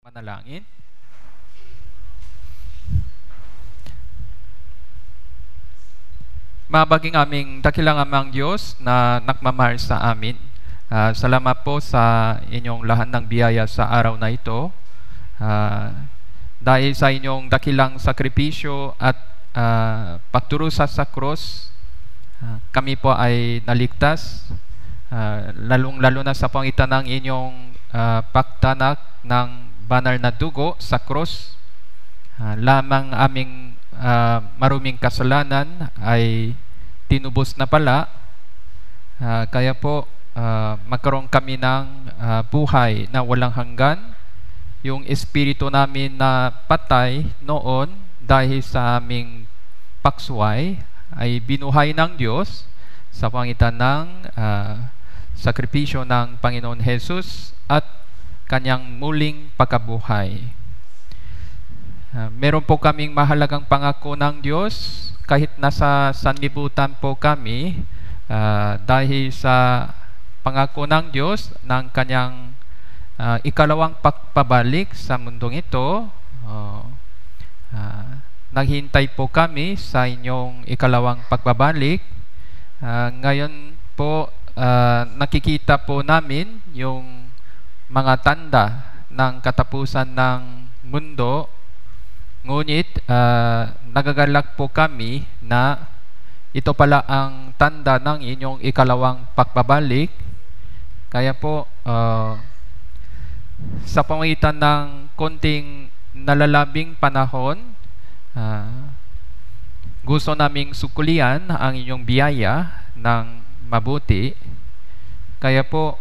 Manalangin. Mabaging aming dakilang amang Diyos na nagmamahal sa amin. Salamat po sa inyong lahat ng biyaya sa araw na ito. Dahil sa inyong dakilang sakripisyo at pagturusa sa cross, kami po ay naligtas, lalong-lalo na sa pangitan ng inyong pagtanak ng banal na dugo sa cross. Lamang aming maruming kasalanan ay tinubos na pala, kaya po magkaroon kami ng buhay na walang hanggan. Yung espiritu namin na patay noon dahil sa aming paksway ay binuhay ng Diyos sa pangitan ng sakripisyo ng Panginoon Jesus at kanyang muling pagkabuhay. Meron po kaming mahalagang pangako ng Diyos kahit nasa sanlibutan po kami, dahil sa pangako ng Diyos ng kanyang ikalawang pagpabalik sa mundong ito. Naghintay po kami sa inyong ikalawang pagbabalik. Ngayon po nakikita po namin yung mga tanda ng katapusan ng mundo. Ngunit nagagalak po kami na ito pala ang tanda ng inyong ikalawang pagbabalik. Kaya po sa pamagitan ng konting nalalabing panahon, gusto naming sukulian ang inyong biyaya ng mabuti. Kaya po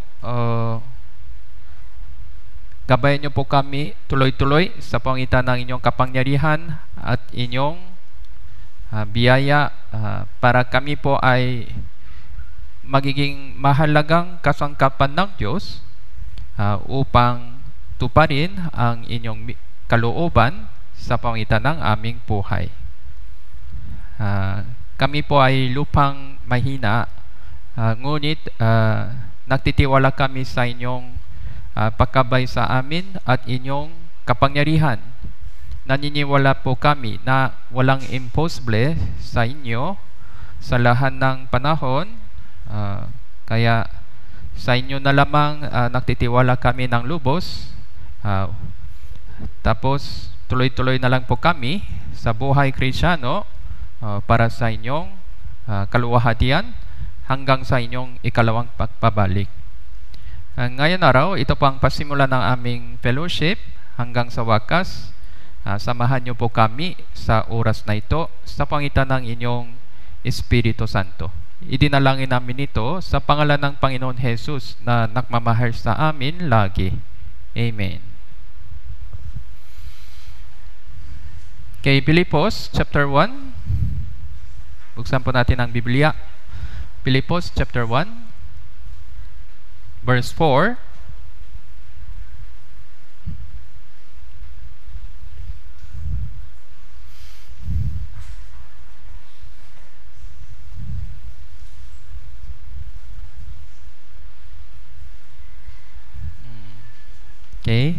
gabayan niyo po kami tuloy-tuloy sa pangitan ng inyong kapangyarihan at inyong biyaya, para kami po ay magiging mahalagang kasangkapan ng Diyos upang tuparin ang inyong kalooban sa pangitan ng aming buhay. Kami po ay lupang mahina, ngunit nagtitiwala kami sa inyong pagkabay sa amin at inyong kapangyarihan. Naniniwala po kami na walang imposible sa inyo sa lahat ng panahon, kaya sa inyo na lamang nagtitiwala kami ng lubos. Tapos tuloy-tuloy na lang po kami sa buhay Kristiyano para sa inyong kaluwalhatian hanggang sa inyong ikalawang pagpabalik. Ngayon araw, ito po ang pasimula ng aming fellowship. Hanggang sa wakas, samahan niyo po kami sa oras na ito sa pangitan ng inyong Espiritu Santo. Idinalangin namin ito sa pangalan ng Panginoon Jesus na nagmamahal sa amin lagi. Amen. Kay Pilipos chapter 1, buksan po natin ang Biblia. Pilipos chapter 1 verse 4. Okay.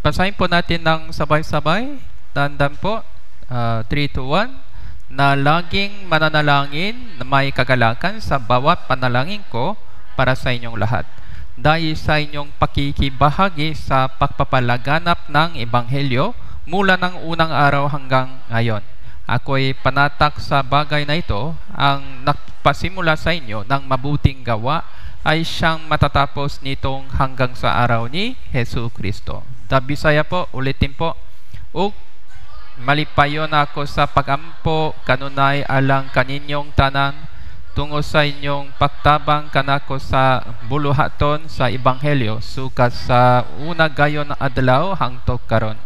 Basahin po natin ng sabay-sabay. Tandaan po, 3, 2, 1. Na laging mananalangin na may kagalakan sa bawat panalangin ko para sa inyong lahat. Dahil sa inyong pakikibahagi sa pagpapalaganap ng Ebanghelyo mula ng unang araw hanggang ngayon. Ako'y panatak sa bagay na ito. Ang nagpasimula sa inyo ng mabuting gawa ay siyang matatapos nitong hanggang sa araw ni Hesus Kristo. Bisaya po, ulitin po. Ug malipayon ako sa pagampo kanunay alang kaninyong tanan tungo sa inyong pagtabang kanako sa buluhaton sa Ebanghelyo sukat sa una gayon adlaw hangtod karon.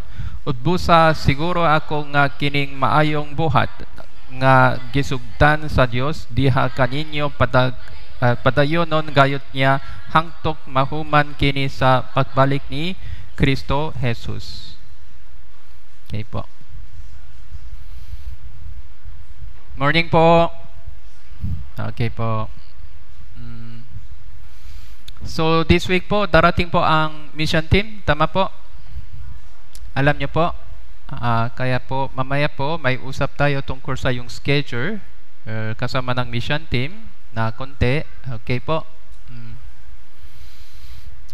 Udbusa siguro ako nga kining maayong buhat nga gisugdan sa Dios diha kaninyo padayonon gayot niya hangtod mahuman kini sa pagbalik ni Kristo Jesus. Okay po. Morning po. Okay po. So this week po, darating po ang mission team. Tama po? Alam niyo po? Kaya po, mamaya po, may usap tayo tungkol sa yung schedule kasama ng mission team na konti. Okay po?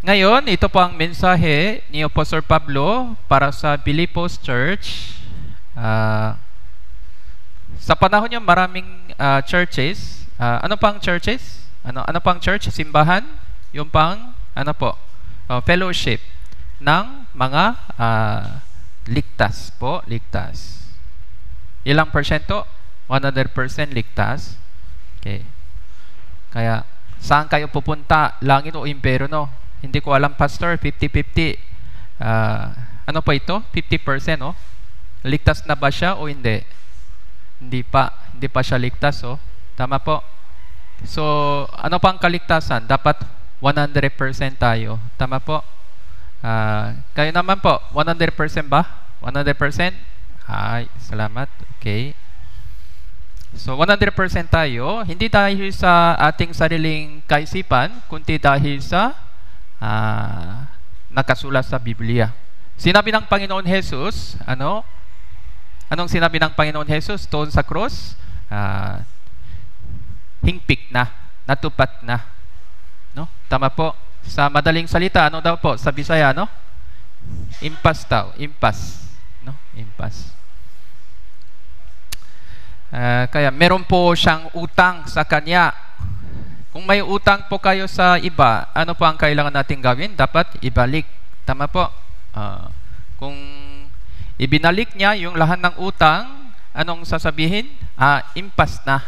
Ngayon, ito po ang mensahe ni Apostol Pablo para sa Filipos Church. Sa panahon niya, maraming churches. Ano pang churches? Ano pang church? Simbahan? Yung pang, fellowship ng mga ligtas po. Ligtas. Ilang persyento? 100% ligtas. Okay. Kaya, saan kayo pupunta? Langit o impyerno? Hindi ko alam, Pastor. 50-50. Ano pa ito? 50%, no? Ligtas na ba siya o hindi? Hindi pa. Hindi pa siya ligtas, oh. Tama po. So, ano pang kaligtasan? Dapat 100% tayo. Tama po. Kayo naman po, 100% ba? 100%? Ay, salamat. Okay. So, 100% tayo. Hindi dahil sa ating sariling kaisipan, kundi dahil sa nakasulat sa Biblia. Sinabi ng Panginoon Jesus, anong sinabi ng Panginoon Jesus doon sa cross? Hingpik na, natupad na. No? Tama po. Sa madaling salita, ano daw po? Sa Bisaya, no? Impas daw. Impas. No? Impas. Kaya meron po siyang utang sa kanya. Kung may utang po kayo sa iba, ano po ang kailangan natin gawin? Dapat ibalik. Tama po. Kung ibinalik niya yung lahat ng utang, anong sasabihin? Impas na.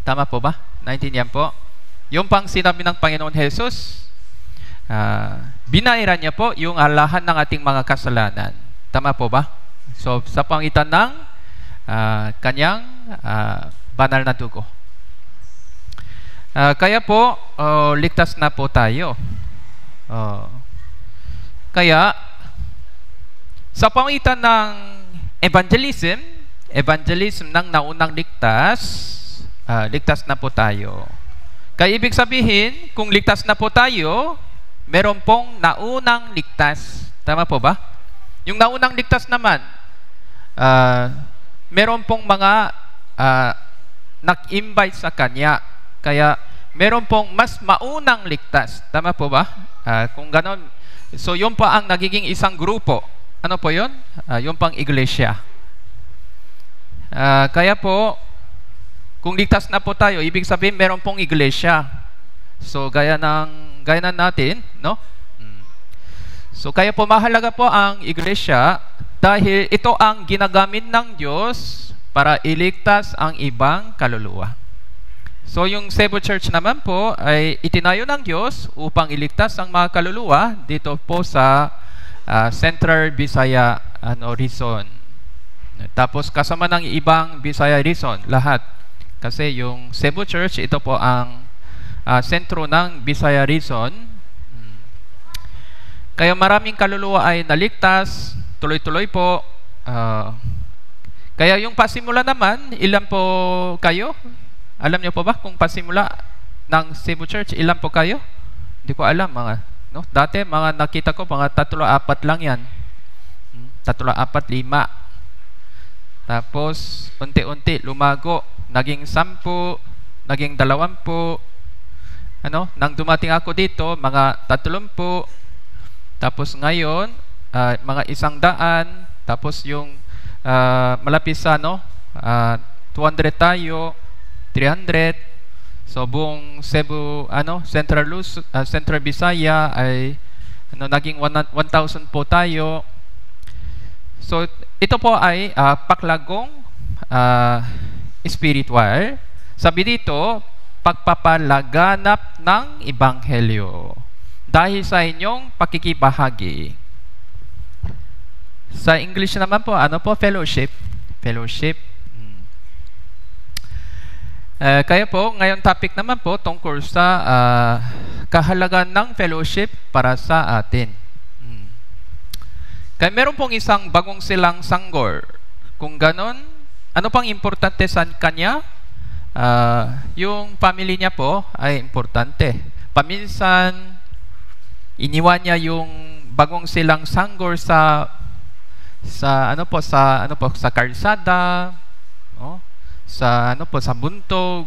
Tama po ba? Naintindihan po? Yung pang sinabi ng Panginoon Jesus, binairan niya po yung lahat ng ating mga kasalanan. Tama po ba? So, sa pangitan ng kanyang banal na dugo. Kaya po, ligtas na po tayo. Kaya, sa pangitan ng evangelism ng naunang ligtas, ligtas na po tayo. Kaya ibig sabihin, kung ligtas na po tayo, meron pong naunang ligtas. Tama po ba? Yung naunang ligtas naman, meron pong mga nag-invite sa kanya. Kaya meron pong mas maunang ligtas. Tama po ba? Kung ganon, so yun pa ang nagiging isang grupo. Ano po yun? Yung pang iglesia. Kaya po, kung ligtas na po tayo, ibig sabihin meron pong iglesia. So gaya na natin, no? So kaya po mahalaga po ang iglesia dahil ito ang ginagamit ng Diyos para iligtas ang ibang kaluluwa. So yung Cebu Church naman po ay itinayo ng Diyos upang iligtas ang mga kaluluwa dito po sa Central Visaya Rizon. Tapos kasama ng ibang Visaya Rizon, lahat. Kasi yung Cebu Church, ito po ang sentro ng Visaya Rizon. Kaya maraming kaluluwa ay naligtas, tuloy-tuloy po. Kaya yung pasimula naman, ilan po kayo? Alam niyo po ba kung pasimula ng Cebu Church, ilan po kayo? Hindi ko alam, no? Dati, nakita ko, mga 3-4 lang yan. 3-4-5. Tapos, unti-unti, lumago. Naging 10, naging 20. Nang dumating ako dito, mga 30. Tapos ngayon, mga 100. Tapos yung malapit sa 200 tayo, 300. So buong Cebu, Central Visaya ay naging 1,000 po tayo. So ito po ay paklagong spiritual. Sabi dito, pagpapalaganap ng ebanghelyo dahil sa inyong pakikibahagi. Sa English naman po, fellowship. Fellowship. Kaya po, ngayon topic naman po tungkol sa kahalagan ng fellowship para sa atin. Kaya meron pong isang bagong silang sanggol. Kung ganon, ano pang importante sa kanya? yung family niya po ay importante. Paminsan, iniwan niya yung bagong silang sanggol sa kalsada, no? Sa buntog.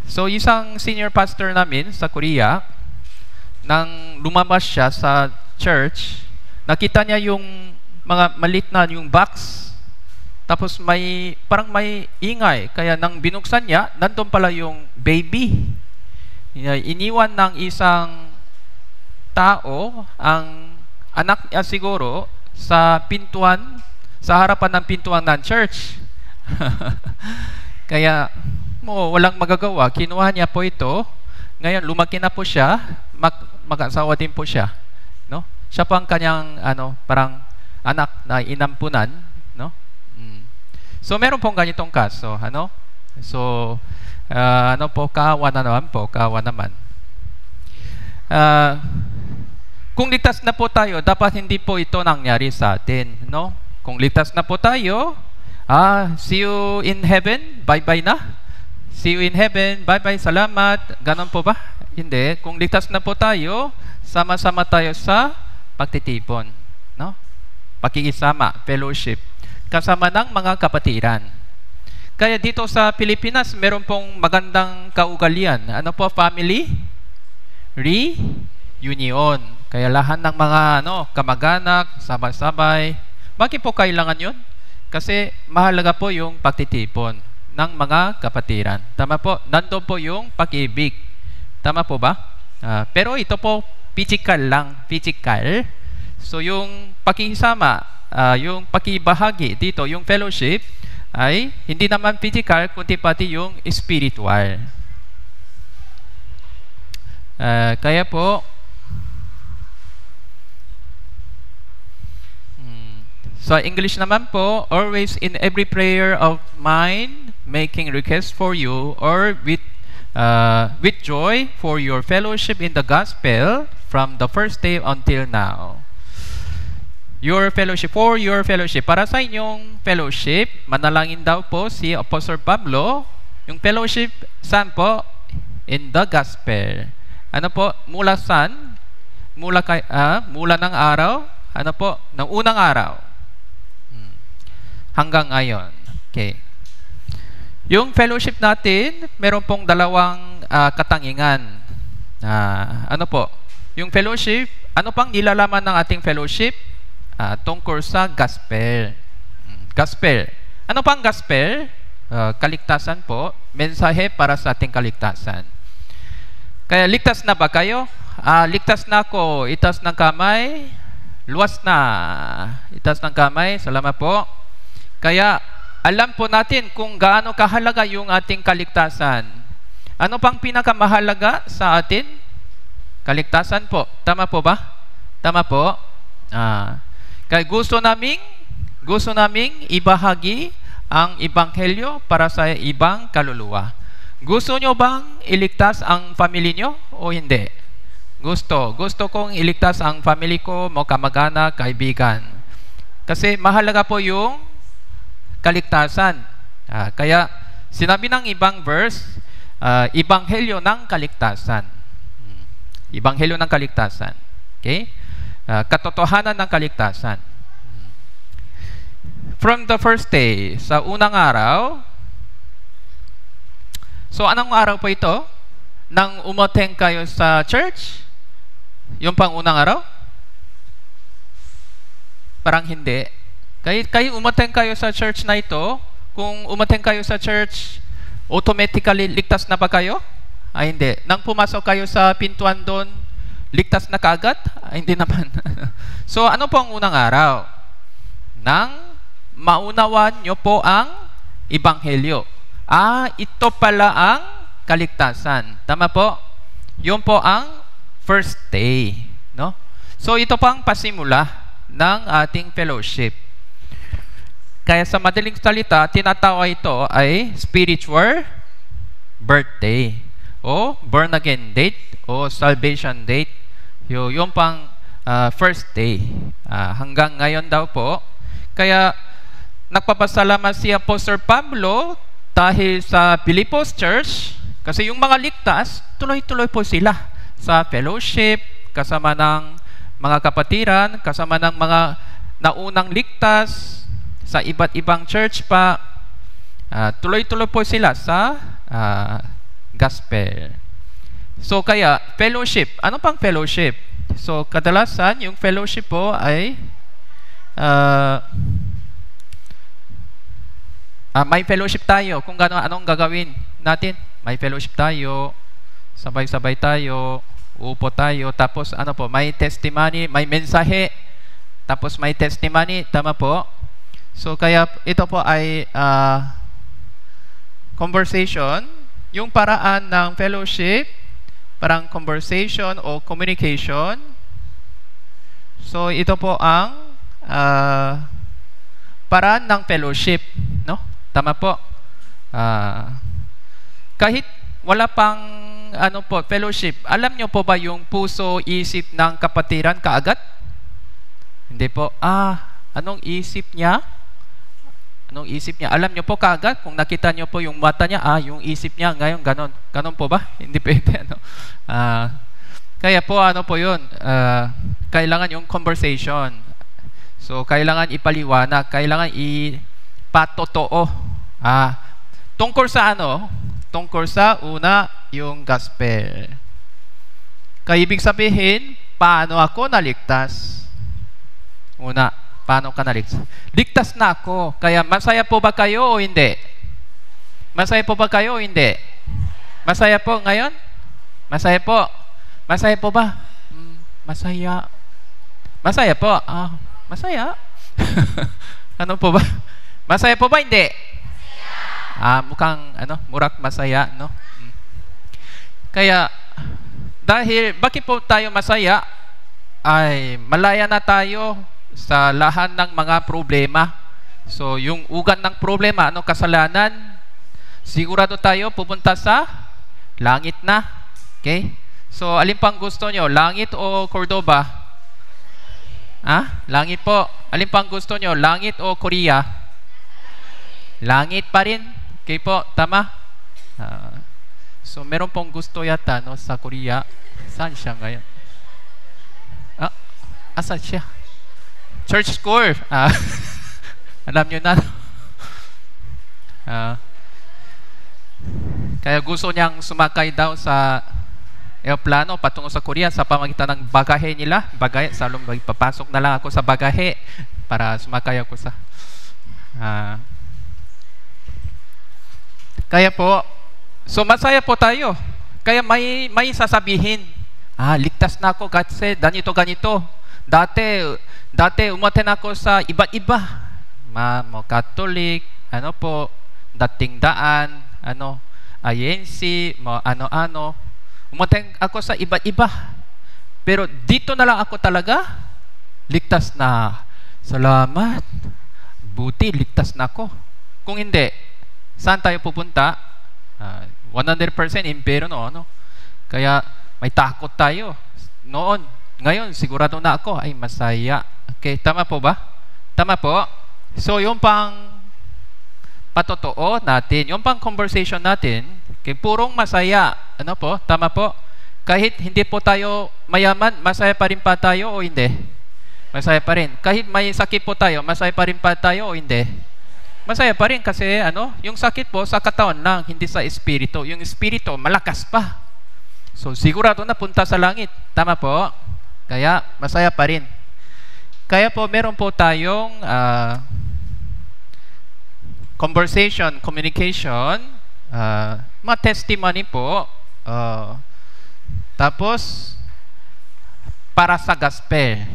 So isang senior pastor namin sa Korea, nang lumabas siya sa church, nakita niya yung mga malit na yung box, tapos parang may ingay, kaya nang binuksan niya, nandun pala yung baby. Iniwan ng isang tao ang anak niya siguro sa harapan ng pintuan ng church. Kaya walang magagawa, kinuha niya po ito. Ngayon lumaki na po siya, mag-asawa din po siya, no? Siya po ang kanyang parang anak na inampunan, no? So meron pong ganitong kaso, So kawa naman. Kung ligtas na po tayo, dapat hindi po ito nangyari sa atin, no? Kung ligtas na po tayo, see you in heaven, bye-bye na. See you in heaven, bye-bye, salamat. Ganon po ba? Hindi. Kung ligtas na po tayo, sama-sama tayo sa pagtitipon, no? Pakikisama, fellowship, kasama ng mga kapatiran. Kaya dito sa Pilipinas, meron pong magandang kaugalian. Family reunion. Kaya lahat ng mga kamag-anak, sabay-sabay. Bakit po kailangan yun? Kasi mahalaga po yung pagtitipon ng mga kapatiran. Tama po? Nandoon po yung pag-ibig. Tama po ba? Pero ito po, physical lang. Physical. So yung pakisama, yung pakibahagi dito, yung fellowship, ay hindi naman physical, kundi pati yung spiritual. Kaya po, so English naman po, always in every prayer of mine, making requests for you, or with joy for your fellowship in the gospel from the first day until now. Your fellowship, for your fellowship, para sa inyong fellowship, manalangin daw po si Apostle Pablo. Yung fellowship, saan po? In the gospel. Mula saan? Mula ng araw? Ng unang araw. Hanggang ngayon. Okay. Yung fellowship natin, meron pong dalawang katangingan. Yung fellowship, ano pang nilalaman ng ating fellowship? Tungkol sa gospel. Gospel. Ano pang gospel? Kaligtasan po. Mensahe para sa ating kaligtasan. Kaya ligtas na ba kayo? Ligtas na ako. Itaas ng kamay. Luwas na. Itaas ng kamay. Salamat po. Kaya alam po natin kung gaano kahalaga yung ating kaligtasan. Ano pang pinakamahalaga sa atin? Kaligtasan po. Tama po ba? Tama po. Kaya gusto naming ibahagi ang ebanghelyo para sa ibang kaluluwa. Gusto nyo bang iligtas ang family nyo o hindi? Gusto kong iligtas ang family ko, mga kamag-anak, kaibigan. Kasi mahalaga po yung kaligtasan. Kaya sinabi ng ibang verse, ebanghelyo ng kaligtasan. Ebanghelyo ng kaligtasan. Okay? Katotohanan ng kaligtasan. From the first day, sa unang araw. So anong araw po ito? Nang umattend kayo sa church? Yung pang unang araw? Parang hindi. Kayo umattend kayo sa church na ito, kung umattend kayo sa church, automatically ligtas na ba kayo? Hindi. Nang pumasok kayo sa pintuan doon, ligtas na kaagad? Hindi naman. So, ano po ang unang araw? Nang maunawan nyo po ang ebanghelyo. Ito pala ang kaligtasan. Tama po? Yun po ang first day. No? So, ito po ang pasimula ng ating fellowship. Kaya sa madaling salita, tinatawag ito ay spiritual birthday o born again date o salvation date. Yung pang first day. Hanggang ngayon daw po. Kaya nagpapasalamat si Apostle Pablo dahil sa Filipos Church kasi yung mga ligtas, tuloy-tuloy po sila sa fellowship, kasama ng mga kapatiran, kasama ng mga naunang ligtas sa iba't ibang church pa. Tuloy-tuloy po sila sa gospel. So kaya fellowship, ano pang fellowship? So kadalasan yung fellowship po ay may fellowship tayo kung anong gagawin natin. May fellowship tayo, sabay-sabay tayo, upo tayo, tapos ano po, may testimony, may mensahe, tapos may testimony, tama po. So kaya ito po ay conversation, yung paraan ng fellowship, parang conversation o communication. So ito po ang paraan ng fellowship, no? Tama po. Kahit wala pang ano po, fellowship, alam nyo po ba yung puso, isip ng kapatiran kaagad? Hindi po. Anong isip niya? Anong isip niya? Alam nyo po kaagad, kung nakita nyo po yung mata niya, yung isip niya ngayon ganon. Ganon po ba? Hindi pwede, ano? Kaya po, ano po yun? Kailangan yung conversation. So, kailangan ipaliwanag, kailangan ipatotoo. Tungkol sa ano? Tungkol sa una, yung gospel. Kaya ibig sabihin, paano ako naligtas? Una, paano ka naligtas? Ligtas na ako. Kaya masaya po ba kayo o hindi? Masaya po ba kayo o hindi? Masaya po ngayon? Masaya po. Masaya po ba? Masaya. Masaya po. Masaya. Ano po ba? Masaya po ba? Hindi. Mukhang murak masaya, no? Kaya dahil bakit po tayo masaya? Ay malaya na tayo sa lahat ng mga problema. So yung ugat ng problema, kasalanan, sigurado tayo pupunta sa langit na. Okay? So alin pang gusto nyo? Langit o Cordoba? Langit po. Alin pang gusto nyo? Langit o Korea? Langit pa rin. Okay po, tama? So meron pong gusto yata sa Korea. Saan siya ngayon? Asa siya? Church score. Alam nyo na. Kaya gusto niyang sumakay daw sa aeroplano patungo sa Korea sa pamagitan ng bagahe nila. Bagahe, salong papasok na lang ako sa bagahe para sumakay ako sa kaya po, so masaya po tayo. Kaya may sasabihin, ligtas na ako kasi ganito. Dati umaten ako sa iba't iba. Catholic, dating daan, INC, ano. Umaten ako sa iba't iba. Pero dito na lang ako talaga, ligtas na. Salamat. Buti, ligtas na ako. Kung hindi, saan tayo pupunta? 100% impyerno, no? Kaya may takot tayo noon. Ngayon, sigurado na ako, ay masaya. Okay, tama po ba? Tama po? So, yung pang patotoo natin, yung pang conversation natin, okay, purong masaya. Ano po? Tama po? Kahit hindi po tayo mayaman, masaya pa rin pa tayo o hindi? Masaya pa rin. Kahit may sakit po tayo, masaya pa rin pa tayo o hindi? Masaya pa rin kasi yung sakit po sa katawan lang, hindi sa espiritu. Yung espiritu malakas pa. So sigurado na punta sa langit. Tama po? Kaya masaya pa rin. Kaya po meron po tayong conversation, communication, mga testimony po. Tapos para sa gospel.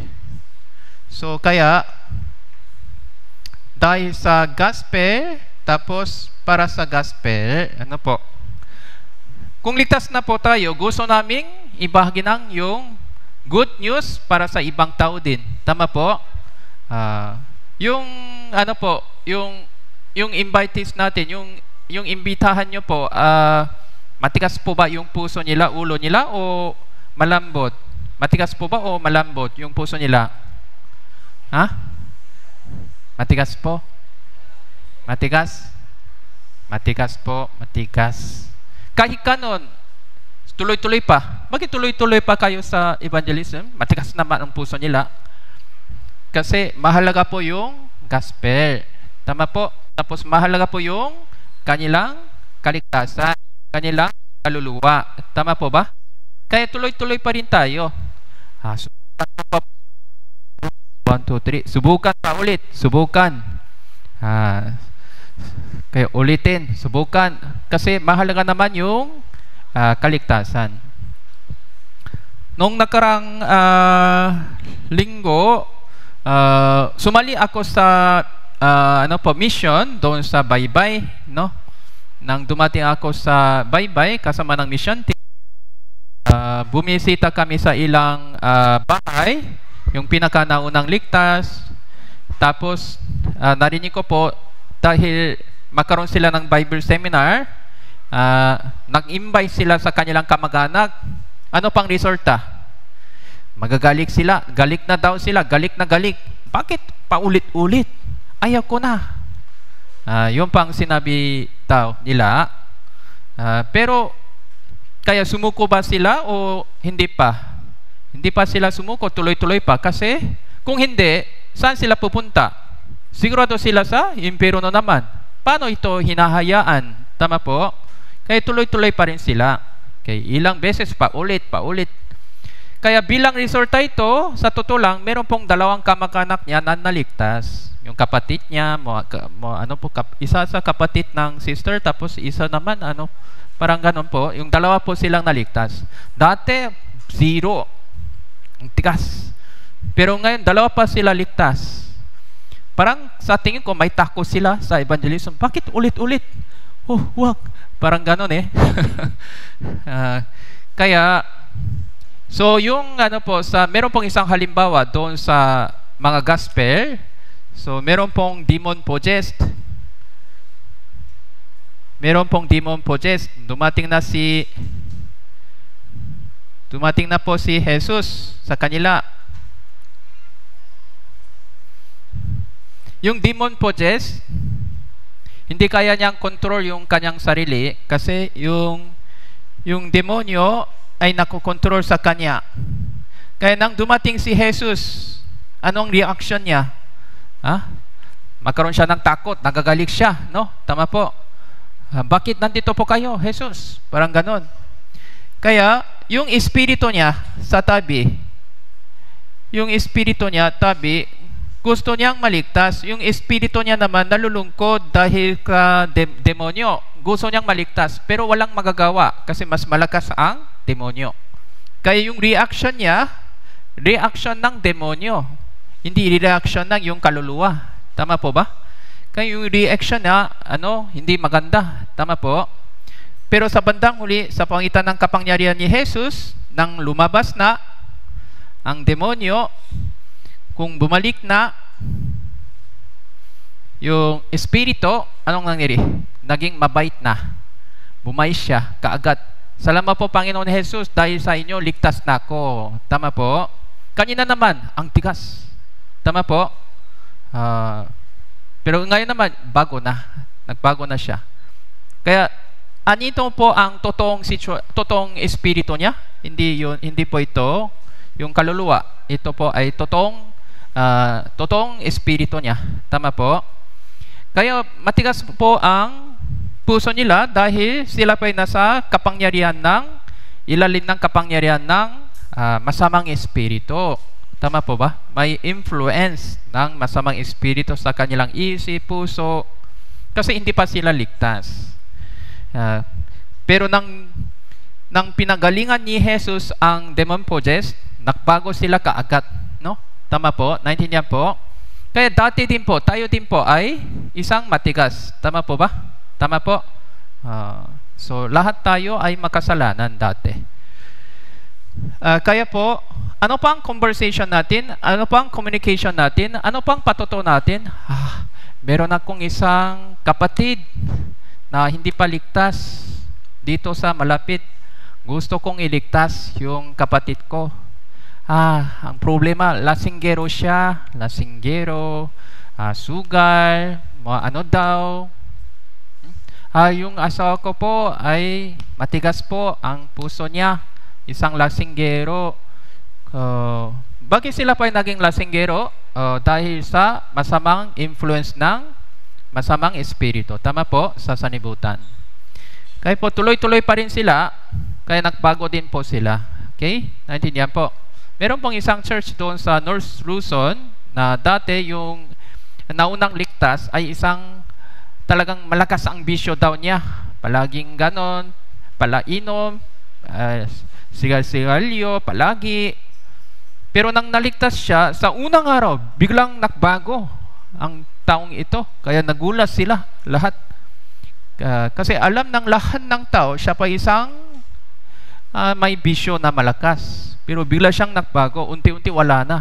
So kaya dahil sa gospel, tapos para sa gospel, kung ligtas na po tayo, gusto naming ibahagi ng yung good news para sa ibang tao din. Tama po? Yung invitees natin, yung imbitahan nyo po, matigas po ba yung puso nila, ulo nila, o malambot? Matigas po ba o malambot yung puso nila? Matigas po. Matigas? Matigas po, matigas. Kahit kanon, tuloy-tuloy pa. Bakit tuloy-tuloy pa kayo sa evangelism? Matigas naman ang puso nila. Kasi mahalaga po yung gospel. Tama po. Tapos mahalaga po yung kanilang kaligtasan, kanilang kaluluwa. Tama po ba? Kaya tuloy-tuloy pa rin tayo. Subukan pa. 1, 2, 3. Subukan pa ulit. Subukan. Kaya ulitin. Subukan. Kasi mahalaga naman yung kaligtasan. Nung nakarang linggo, sumali ako sa mission doon sa Baybay, no? Nang dumating ako sa Baybay kasama ng mission team, bumisita kami sa ilang bahay, yung pinakanaunang ligtas. Tapos narinig ko po, dahil magkaroon sila ng Bible seminar, nag-invite sila sa kanilang kamag-anak. Ano pang resulta? Magagalit sila. Galik na daw sila. Galik na galik. Bakit? Paulit-ulit. Ayaw ko na. Yung pang sinabi daw nila. Pero, kaya sumuko ba sila o hindi pa? Hindi pa sila sumuko. Tuloy-tuloy pa. Kasi, kung hindi, saan sila pupunta? Sigurado sila sa impyerno naman. Paano ito hinahayaan? Tama po? Kaya tuloy-tuloy pa rin sila. Kaya ilang beses paulit. Kaya bilang resulta ito, sa totoo lang, meron pong 2 kamag-anak niya na naligtas. Yung kapatid niya, isa sa kapatid ng sister, tapos isa naman, parang ganun po. Yung 2 po silang naligtas. Dati, 0. Ang tigas. Pero ngayon, 2 pa sila ligtas. Parang sa tingin ko, may tako sila sa evangelism. Bakit ulit-ulit? Wag. Parang ganon kaya, so yung meron pong isang halimbawa doon sa mga gospel. So meron pong demon possessed. Dumating na po si Jesus sa kanila. Yung demon possessed, hindi kaya niyang control yung kanyang sarili kasi yung demonyo ay nakokontrol sa kanya. Kaya nang dumating si Jesus, anong reaction niya? Magkaroon siya ng takot, nagagalit siya, no? Tama po. Bakit nandito po kayo, Jesus? Parang ganon. Kaya, yung espiritu niya sa tabi, gusto niyang maligtas. Yung espiritu niya naman nalulungkod dahil ka demonyo. Gusto niyang maligtas, pero walang magagawa kasi mas malakas ang demonyo. Kaya yung reaction niya, reaction ng demonyo, hindi reaction ng yung kaluluwa. Tama po ba? Kaya yung reaction niya, hindi maganda. Tama po? Pero sa bandang huli, sa pangitan ng kapangyarihan ni Jesus, nang lumabas na ang demonyo, kung bumalik na yung espiritu, anong nangyari? Naging mabait na. Bumay siya kaagad. Salamat po Panginoon Jesus, dahil sa inyo ligtas na ako. Tama po? Kanina naman, ang tigas. Tama po? Pero ngayon naman, nagbago na siya. Kaya, anito po ang totoong espiritu niya? Hindi po ito yung kaluluwa. Ito po ay totoong espiritu niya. Tama po? Kaya matigas po ang puso nila dahil sila pa ay nasa ilalim ng kapangyarihan ng masamang espiritu. Tama po ba? May influence ng masamang espiritu sa kanilang isip, puso, kasi hindi pa sila ligtas. Pero nang pinagalingan ni Jesus ang demon possessed, nagbago sila kaagad, no? Tama po? Naintindihan po? Kaya tayo din po ay isang matigas. Tama po ba? Tama po? So lahat tayo ay makasalanan dati. Kaya po, ano pang conversation natin? Ano pang communication natin? Ano pang patuto natin? Meron akong isang kapatid na hindi pa ligtas dito sa malapit. Gusto kong iligtas yung kapatid ko. Ang problema, lasinggero siya. Sugal, mga ano daw. Yung asawa ko po ay matigas po ang puso niya, isang lasinggero. Bakit sila po ay naging lasinggero? Dahil sa masamang influence ng masamang espiritu. Tama po, sa sanibutan. Kaya po tuloy-tuloy pa rin sila, kaya nagbago din po sila. Okay? Naintindihan po. Meron pong isang church doon sa North Luzon na dati yung naunang ligtas ay isang talagang malakas ang bisyo daw niya. Palaging ganon, palainom, sigal-sigalyo, palagi. Pero nang naligtas siya, sa unang araw, biglang nagbago ang taong ito. Kaya nagulat sila lahat. Kasi alam ng lahat ng tao, siya pa isang may bisyo na malakas. Pero bigla siyang nagbago, unti-unti wala na.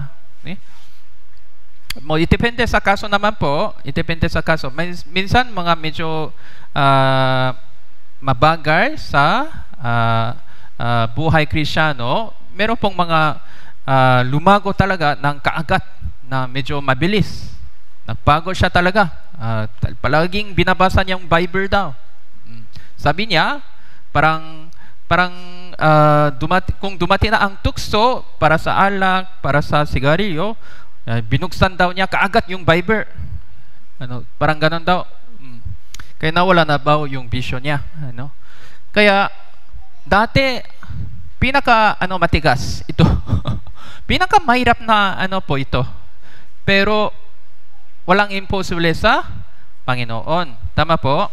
Itepende sa kaso naman po. Itepende sa kaso. Minsan mga medyo mabagal sa buhay Kristyano, meron pong mga lumago talaga ng kaagat na medyo mabilis. Nagbago siya talaga. Palaging binabasa niya yung Bible daw. Sabi niya, kung dumati na ang tukso para sa alak, para sa sigarilyo, binuksan daw niya kaagad yung Bible. Parang ganon daw. Kaya nawala na ba yung vision niya. Kaya dati matigas ito. Pinaka mahirap na po ito. Pero walang imposible sa Panginoon. Tama po?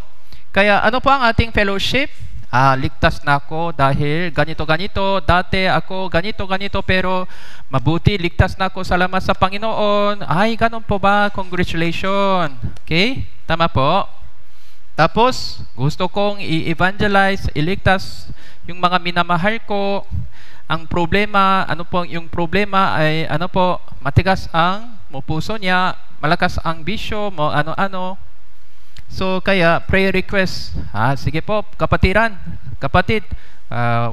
Kaya ano po ang ating fellowship? Ligtas na ako dahil ganito-ganito. Dati ako ganito-ganito, pero mabuti, ligtas na ako, salamat sa Panginoon. Ay, ganun po ba? Congratulations. Okay? Tama po. Tapos, gusto kong i-evangelize, iligtas yung mga minamahal ko. Ang problema, yung problema ay, matigas ang puso niya, malakas ang bisyo mo, ano-ano. So, kaya, prayer request. Sige po, kapatid,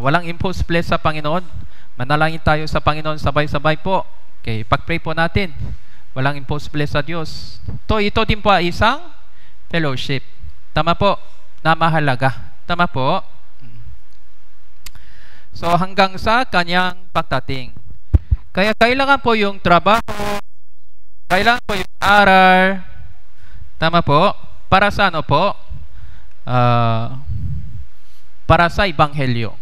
walang imposible sa Panginoon. Manalangin tayo sa Panginoon, sabay-sabay po. Okay, pag-pray po natin. Walang imposible sa Diyos. Ito din po ay isang fellowship. Tama po, na mahalaga. Tama po. So, hanggang sa kanyang pagdating. Kaya, kailangan po yung trabaho, kailangan po yung aral. Tama po. Para sa po? Para sa Ebanghelyo.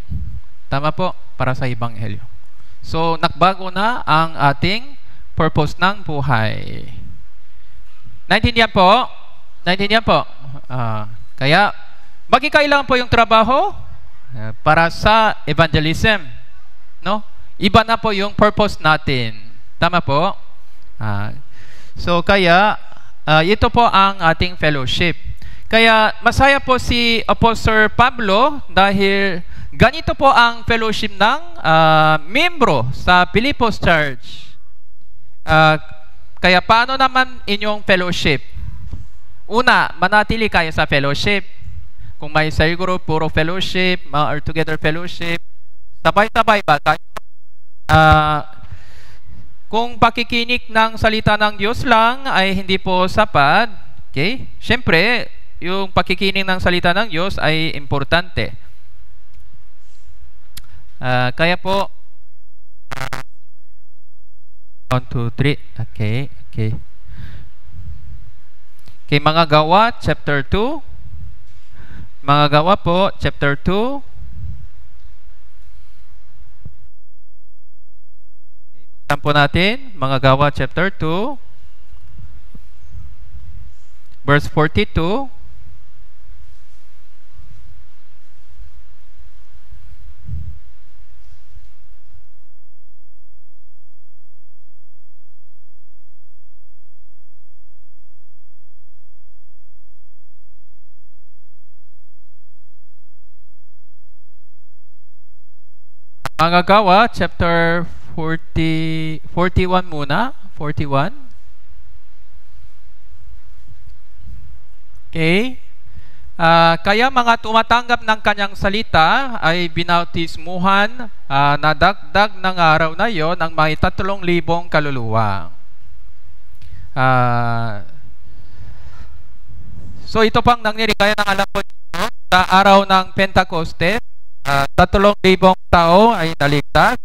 Tama po? Para sa Ebanghelyo. So, nagbago na ang ating purpose ng buhay. Naintindihan po? Naintindihan po? Kaya, bakit kailangan po yung trabaho? Para sa evangelism. No? Iba na po yung purpose natin. Tama po? So, kaya, ito po ang ating fellowship. Kaya masaya po si Apostle Pablo dahil ganito po ang fellowship ng membro sa Filipos Church. Kaya paano naman inyong fellowship? Una, manatili kayo sa fellowship. Kung may cell group, puro fellowship, or together fellowship, sabay-sabay ba kayo? Kung pakikinig ng salita ng Diyos lang ay hindi po sapat, okay? Siyempre, yung pakikinig ng salita ng Diyos ay importante. Kaya po, 1, 2, 3. Okay. Okay, mga gawa, chapter 2. Mga gawa po, chapter 2. Buksan po natin, mga gawa, chapter 2. Verse 42. Mga gawa, chapter 41 muna. 41. Okay. Kaya mga tumatanggap ng kanyang salita ay binautismuhan, nadagdag ng araw na yon ang may 3,000 kaluluwa. So ito pang nangyari, kaya nang alam ko dito, sa araw ng Pentecoste, 3,000 tao ay naligtas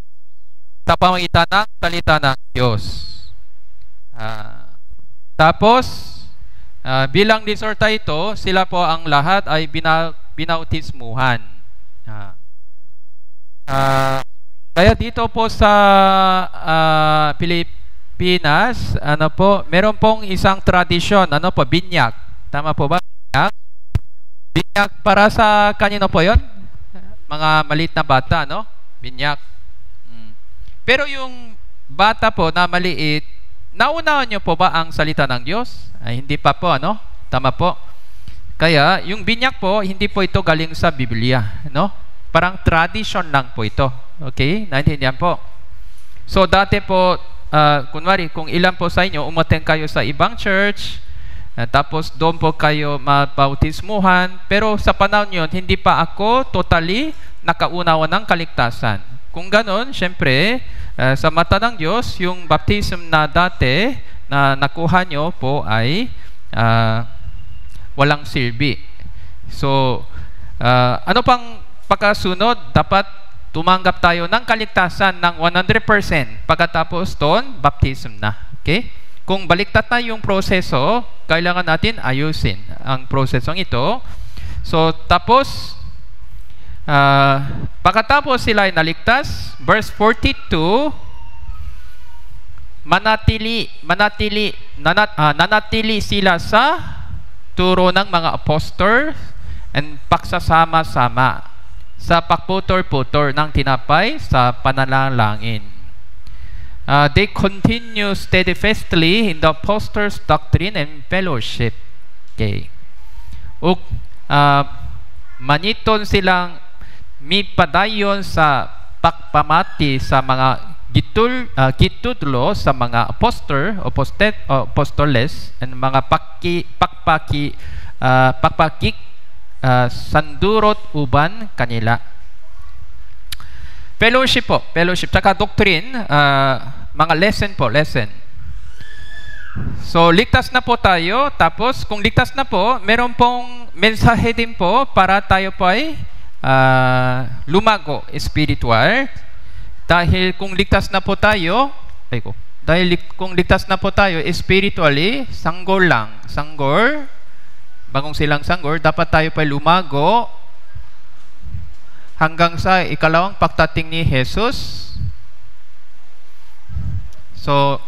sa pamagitan ng salita ng Diyos. Tapos, bilang disorta ito, sila po ang lahat ay binautismuhan. Kaya dito po sa Pilipinas, meron pong isang tradisyon, binyag. Tama po ba? Binyag para sa kanino po 'yon? Mga maliit na bata, Binyag. Pero yung bata po na maliit, naunawan niyo po ba ang salita ng Diyos? Ay hindi pa po, Tama po. Kaya yung binyag po, hindi po ito galing sa Biblia, Parang tradition lang po ito. Okay? Naintindihan po. So dati po, kunwari, kung ilan po sa inyo, umattend kayo sa ibang church, tapos doon po kayo mabautismuhan, pero sa panahon yun, hindi pa ako totally nakaunawa ng kaligtasan. Kung ganon, syempre, sa mata ng Diyos, yung baptism na dati na nakuha nyo po ay walang silbi. So, ano pang pagkasunod? Dapat tumanggap tayo ng kaligtasan ng 100% pagkatapos doon, baptism na. Okay? Kung baliktad na yung proseso, kailangan natin ayusin ang prosesong ito. So, tapos, pagkatapos sila ay naligtas, verse 42, nanatili sila sa turo ng mga apostol and pagsasama-sama sa pagputor-putor ng tinapay sa pananalangin. They continue steadfastly in the apostles' doctrine and fellowship. Okay. Maniton silang mipadayon sa pagpamati sa mga gitudlo sa mga apostoles and mga pagpakik sandurot uban kanila. Fellowship po, fellowship. Tsaka doctrine, mga lesson. So, ligtas na po tayo. Tapos, kung ligtas na po, meron pong mensahe din po para tayo po ay lumago spiritual. Dahil kung ligtas na po tayo, kung ligtas na po tayo spiritually, sanggol, bagong silang sanggol, dapat tayo pa lumago hanggang sa ikalawang pagdating ni Jesus. So,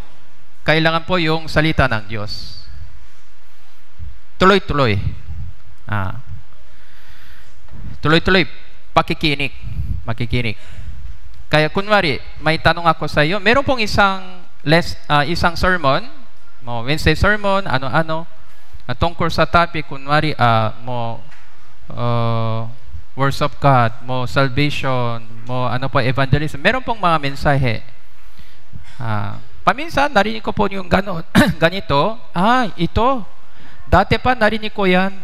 kailangan po yung salita ng Diyos. Tuloy-tuloy. Tuloy-tuloy. Makikinig. Kaya kunwari, may tanong ako sa iyo, meron pong isang sermon, Wednesday sermon, ano-ano, tungkol sa topic, kunwari, words of God, salvation, evangelism. Meron pong mga mensahe. Paminsan, narinig ko po yung ganito. Ito. Dati pa narinig ko yan.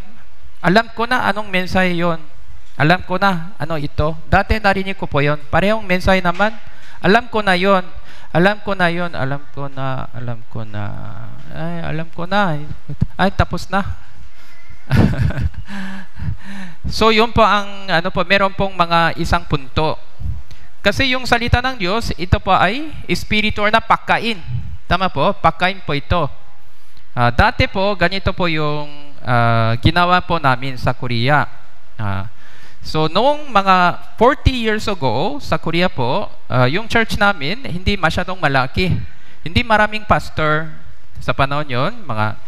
Alam ko na anong mensahe yon. Alam ko na ano ito. Dati narinig ko po yon. Parehong mensahe naman. Alam ko na yon. Alam ko na. Ay, tapos na. So, yun po ang, meron pong mga isang punto. Kasi yung salita ng Diyos, ito po ay spiritual na pagkain. Tama po? Pagkain po ito. Dati po, ganito po yung ginawa po namin sa Korea. So, noong mga 40 years ago, sa Korea po, yung church namin, hindi masyadong malaki. Hindi maraming pastor. Sa panahon yun, mga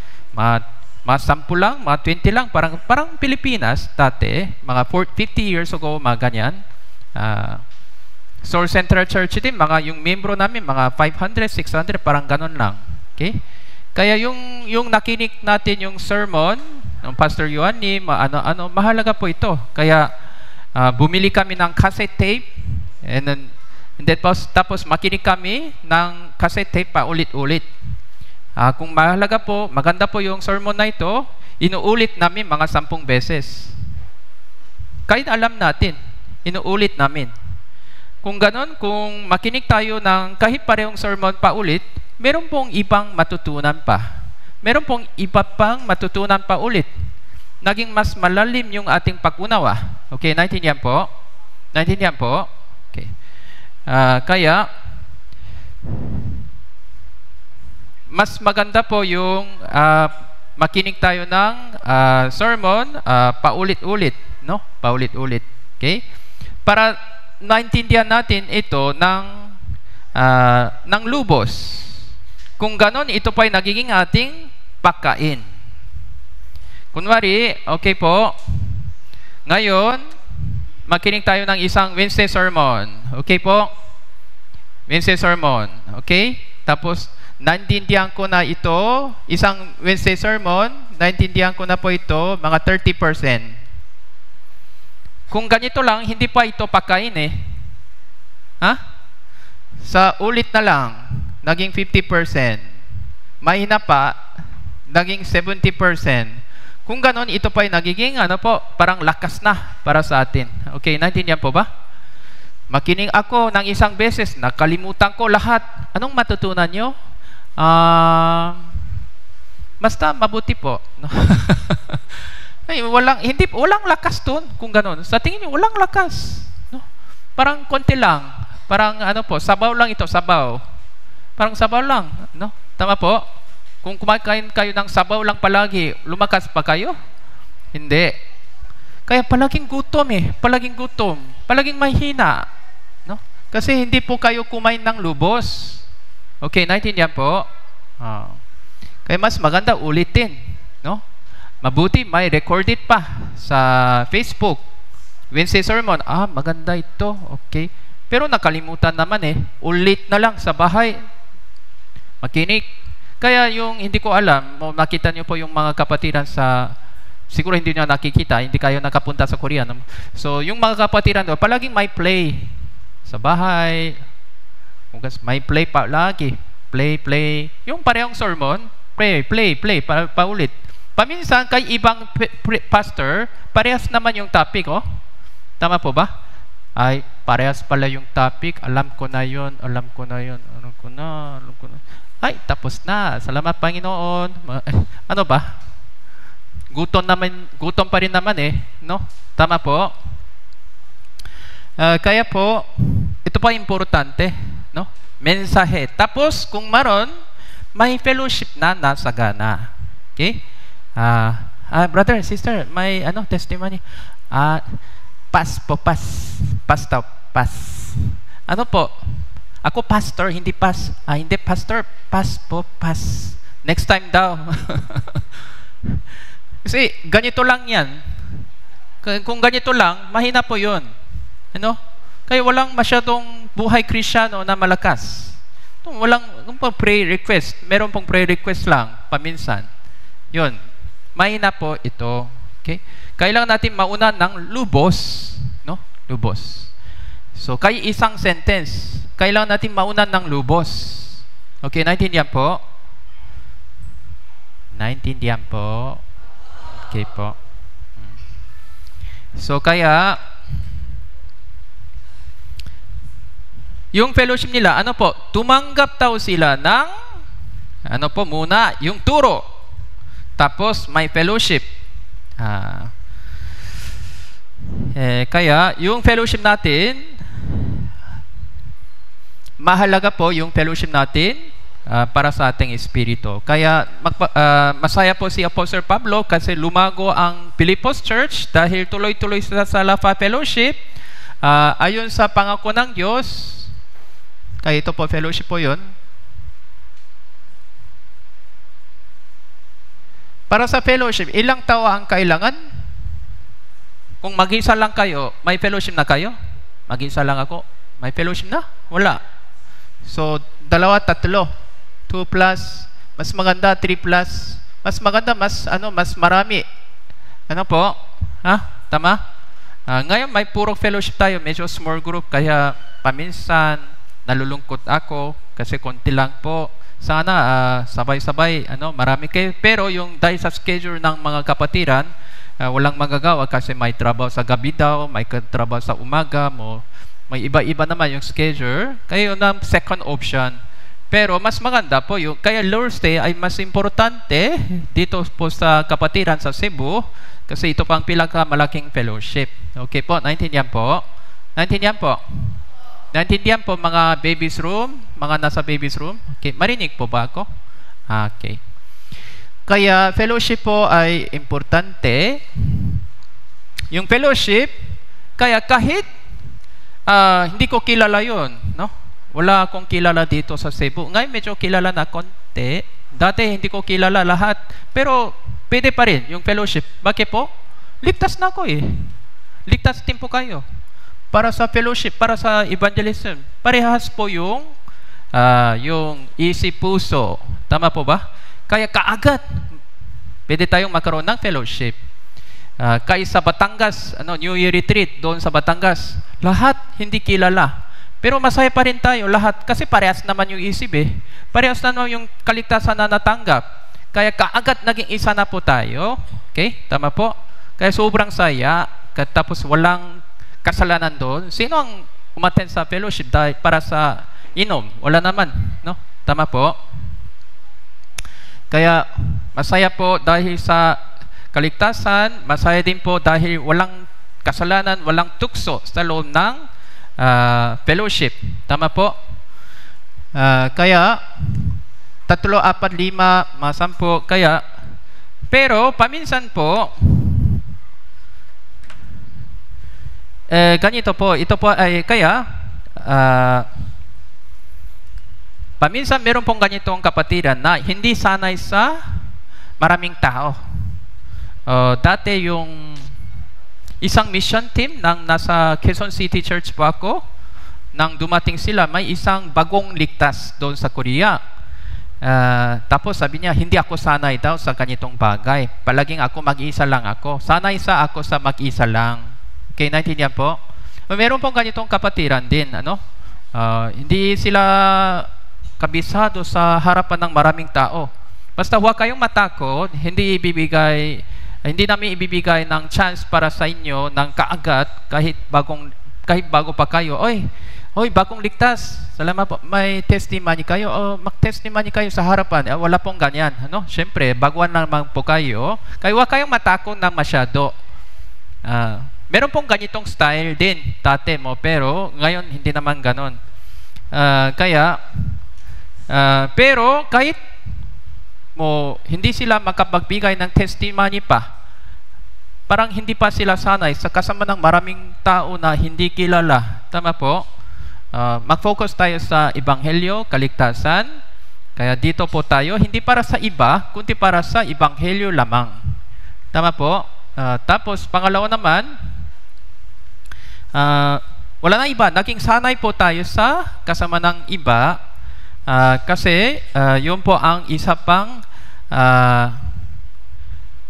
10 lang, mga 20 lang, parang Pilipinas dati, mga 50 years ago, mga ganyan. Source Central Church din, yung membro namin, mga 500, 600, parang ganon lang. Okay? Kaya yung nakinig natin yung sermon ng Pastor Yohani, mahalaga po ito. Kaya bumili kami ng cassette tape, and then tapos makinig kami ng cassette tape pa ulit-ulit. Kung mahalaga po, maganda po yung sermon na ito, inuulit namin mga 10 beses. Kahit alam natin, inuulit namin. Kung ganon, kung makinig tayo ng kahit parehong sermon pa ulit, meron pong ibang matutunan pa. Meron pong iba pang matutunan pa ulit. naging mas malalim yung ating pag-unawa. Okay, naintindihan po? Naintindihan po? Okay. Kaya, mas maganda po yung makinig tayo ng sermon paulit-ulit, no? Paulit-ulit. Okay? Para naintindihan natin ito ng lubos. Kung ganon, ito pa ay nagiging ating pagkain. Kunwari, okay po, ngayon, makinig tayo ng isang Wednesday sermon. Okay po? Wednesday sermon. Okay? Tapos, naintindihan ko na ito, isang Wednesday sermon, naintindihan ko na po ito, mga 30%. Kung ganito lang, hindi pa ito pagkain eh. Ha? Sa ulit na lang, naging 50%. Mahina pa, naging 70%. Kung ganon, ito pa ay nagiging, parang lakas na para sa atin. Okay, naintindihan po ba? Makinig ako ng isang beses, nakalimutan ko lahat. Anong matutunan nyo? Basta mabuti po. Ay, walang lakas doon kung ganon. Sa tingin niyo, walang lakas. No? Parang konti lang. Parang sabaw lang ito, sabaw. Parang sabaw lang. No? Tama po? Kung kumakain kayo ng sabaw lang palagi, lumakas pa kayo? Hindi. Kaya palaging gutom palaging gutom. Palaging mahina. No? Kasi hindi po kayo kumain ng lubos. Okay, naintindihan po? Kaya mas maganda ulitin. No? Mabuti, may recorded pa sa Facebook. Wednesday sermon, maganda ito. Okay. Pero nakalimutan naman ulit na lang sa bahay. Makinig. Kaya yung hindi ko alam, nakita niyo po yung mga kapatiran siguro hindi niyo nakikita, hindi kayo nakapunta sa Korea. No? So, yung mga kapatiran doon, palaging may play sa bahay. May play pa lagi. Play. Yung parehong sermon, play, paulit. Paminsan, kay ibang pastor, parehas naman yung topic, Tama po ba? Ay, parehas pala yung topic. Alam ko na yun. Alam ko na. Ay, tapos na. Salamat, Panginoon. Ano ba? Gutom pa rin naman no? Tama po? Kaya po, ito pa importante, no? Mensahe. Tapos, kung maron, may fellowship na nasagana. Okay? Brother, sister, may testimony. Pass. Ano po? Ako pastor, hindi hindi pastor, pass. Next time daw. Kasi ganito lang yan. Kung ganito lang, mahina po yun. Kaya walang masyadong buhay Kristyano na malakas. Walang prayer request. Meron pong prayer request lang, paminsan. Yun. Mahina po ito. Okay? Kailangan natin mauna ng lubos. No? Lubos. So, kay isang sentence, kailangan natin mauna ng lubos. Okay, naintindihan po? Naintindihan po? Okay po. So, kaya, yung fellowship nila, tumanggap daw sila ng, muna, yung turo. Tapos, may fellowship. Kaya, yung fellowship natin, mahalaga po yung fellowship natin para sa ating espiritu. Kaya masaya po si Apostle Pablo kasi lumago ang Filipos Church dahil tuloy-tuloy sila sa Lafa Fellowship ayon sa pangako ng Diyos. Kaya ito po, fellowship po yun. Para sa fellowship, ilang tao ang kailangan? Kung mag-isa lang kayo, may fellowship na kayo? Mag-isa lang ako, may fellowship na? Wala. So, 2, 3, 2 plus, mas maganda 3 plus, mas maganda mas marami. Ano po? Tama? Ngayon may puro fellowship tayo, medyo small group, kaya paminsan nalulungkot ako kasi konti lang po. Sana sabay-sabay marami kayo, pero yung dahil sa schedule ng mga kapatiran, walang magagawa kasi may trabaho sa gabi daw, may trabaho sa umaga mo. May iba-iba naman yung schedule. Kaya yun ang second option. Pero mas maganda po yung, kaya Lord's Day ay mas importante dito po sa kapatiran sa Cebu kasi ito pang pinakamalaking fellowship. Okay po, naintindihan po? Naintindihan po? Naintindihan po mga babies room, mga nasa babies room? Okay, marinig po ba ako? Okay. Kaya fellowship po ay importante. Yung fellowship, kaya kahit hindi ko kilala yun, no? Wala akong kilala dito sa Cebu. Ngayon medyo kilala na konti. Dati hindi ko kilala lahat. Pero pwede pa rin yung fellowship. Bakit po? Ligtas na ako eh. Ligtas din po kayo. Para sa fellowship, para sa evangelism. Parehas po yung isip puso. Tama po ba? Kaya kaagad, pwede tayong magkaroon ng fellowship. Kaya sa Batangas, New Year Retreat, doon sa Batangas, lahat hindi kilala. Pero masaya pa rin tayo lahat kasi parehas naman yung isip eh. Parehas naman yung kaligtasan na natanggap. Kaya kaagad naging isa na po tayo. Okay? Tama po? Kaya sobrang saya. Tapos walang kasalanan doon. Sino ang umattend sa fellowship dahil para sa inom? Wala naman. No? Tama po? Kaya masaya po dahil sa kaligtasan. Masaya din po dahil walang kasalanan, walang tukso sa loob ng fellowship. Tama po? Kaya 3, 4, 5, 10. Kaya pero paminsan po ganito po, ito po ay kaya paminsan meron pong ganitong kapatiran na hindi sanay sa maraming tao. Dati yung isang mission team nang nasa Quezon City Church po ako, nang dumating sila, may isang bagong ligtas doon sa Korea. Tapos sabi niya, hindi ako sanay daw sa ganitong bagay. Palaging ako mag-isa lang ako. Sanay sa ako sa mag-isa lang. Okay, naintindihan po? Meron pong ganitong kapatiran din. Hindi sila kabisado sa harapan ng maraming tao. Basta huwag kayong matakot, hindi namin ibibigay ng chance para sa inyo ng kaagad kahit bago pa kayo. Oy, bagong ligtas. Salamat po. May testimony kayo. Mag-testimony kayo sa harapan. Wala pong ganyan. Siyempre, baguhan naman po kayo. Kaya huwag kayong matakot na masyado. Meron pong ganitong style din, dati mo, pero ngayon hindi naman ganon. Pero kahit hindi sila makapagbigay ng testimony pa, parang hindi pa sila sanay sa kasama ng maraming tao na hindi kilala. Tama po? Mag-focus tayo sa Ebanghelyo, kaligtasan. Kaya dito po tayo, hindi para sa iba, kundi para sa Ebanghelyo lamang. Tama po? Tapos, pangalawa naman, wala na iba. Naging sanay po tayo sa kasama ng iba. Kasi yun po ang isa pang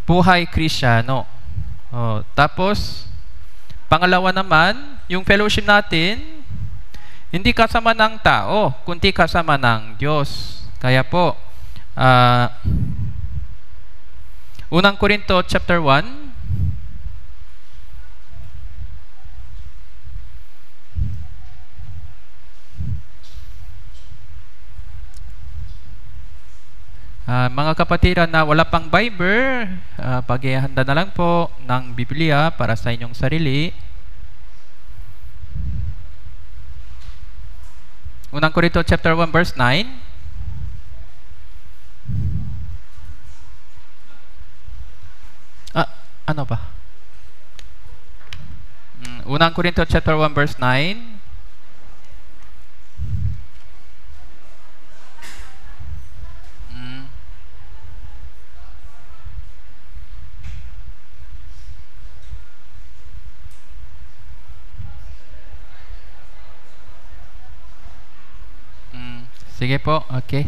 buhay Kristiyano. Tapos pangalawa naman, yung fellowship natin hindi kasama ng tao, kundi kasama ng Diyos. Kaya po Unang Korinto chapter 1, mga kapatiran na wala pang Bible, paghihanda na lang po ng Biblia para sa inyong sarili. Unang Korinto chapter 1 verse 9. Ano ba? Unang Korinto chapter 1 verse 9. Sige po, okay.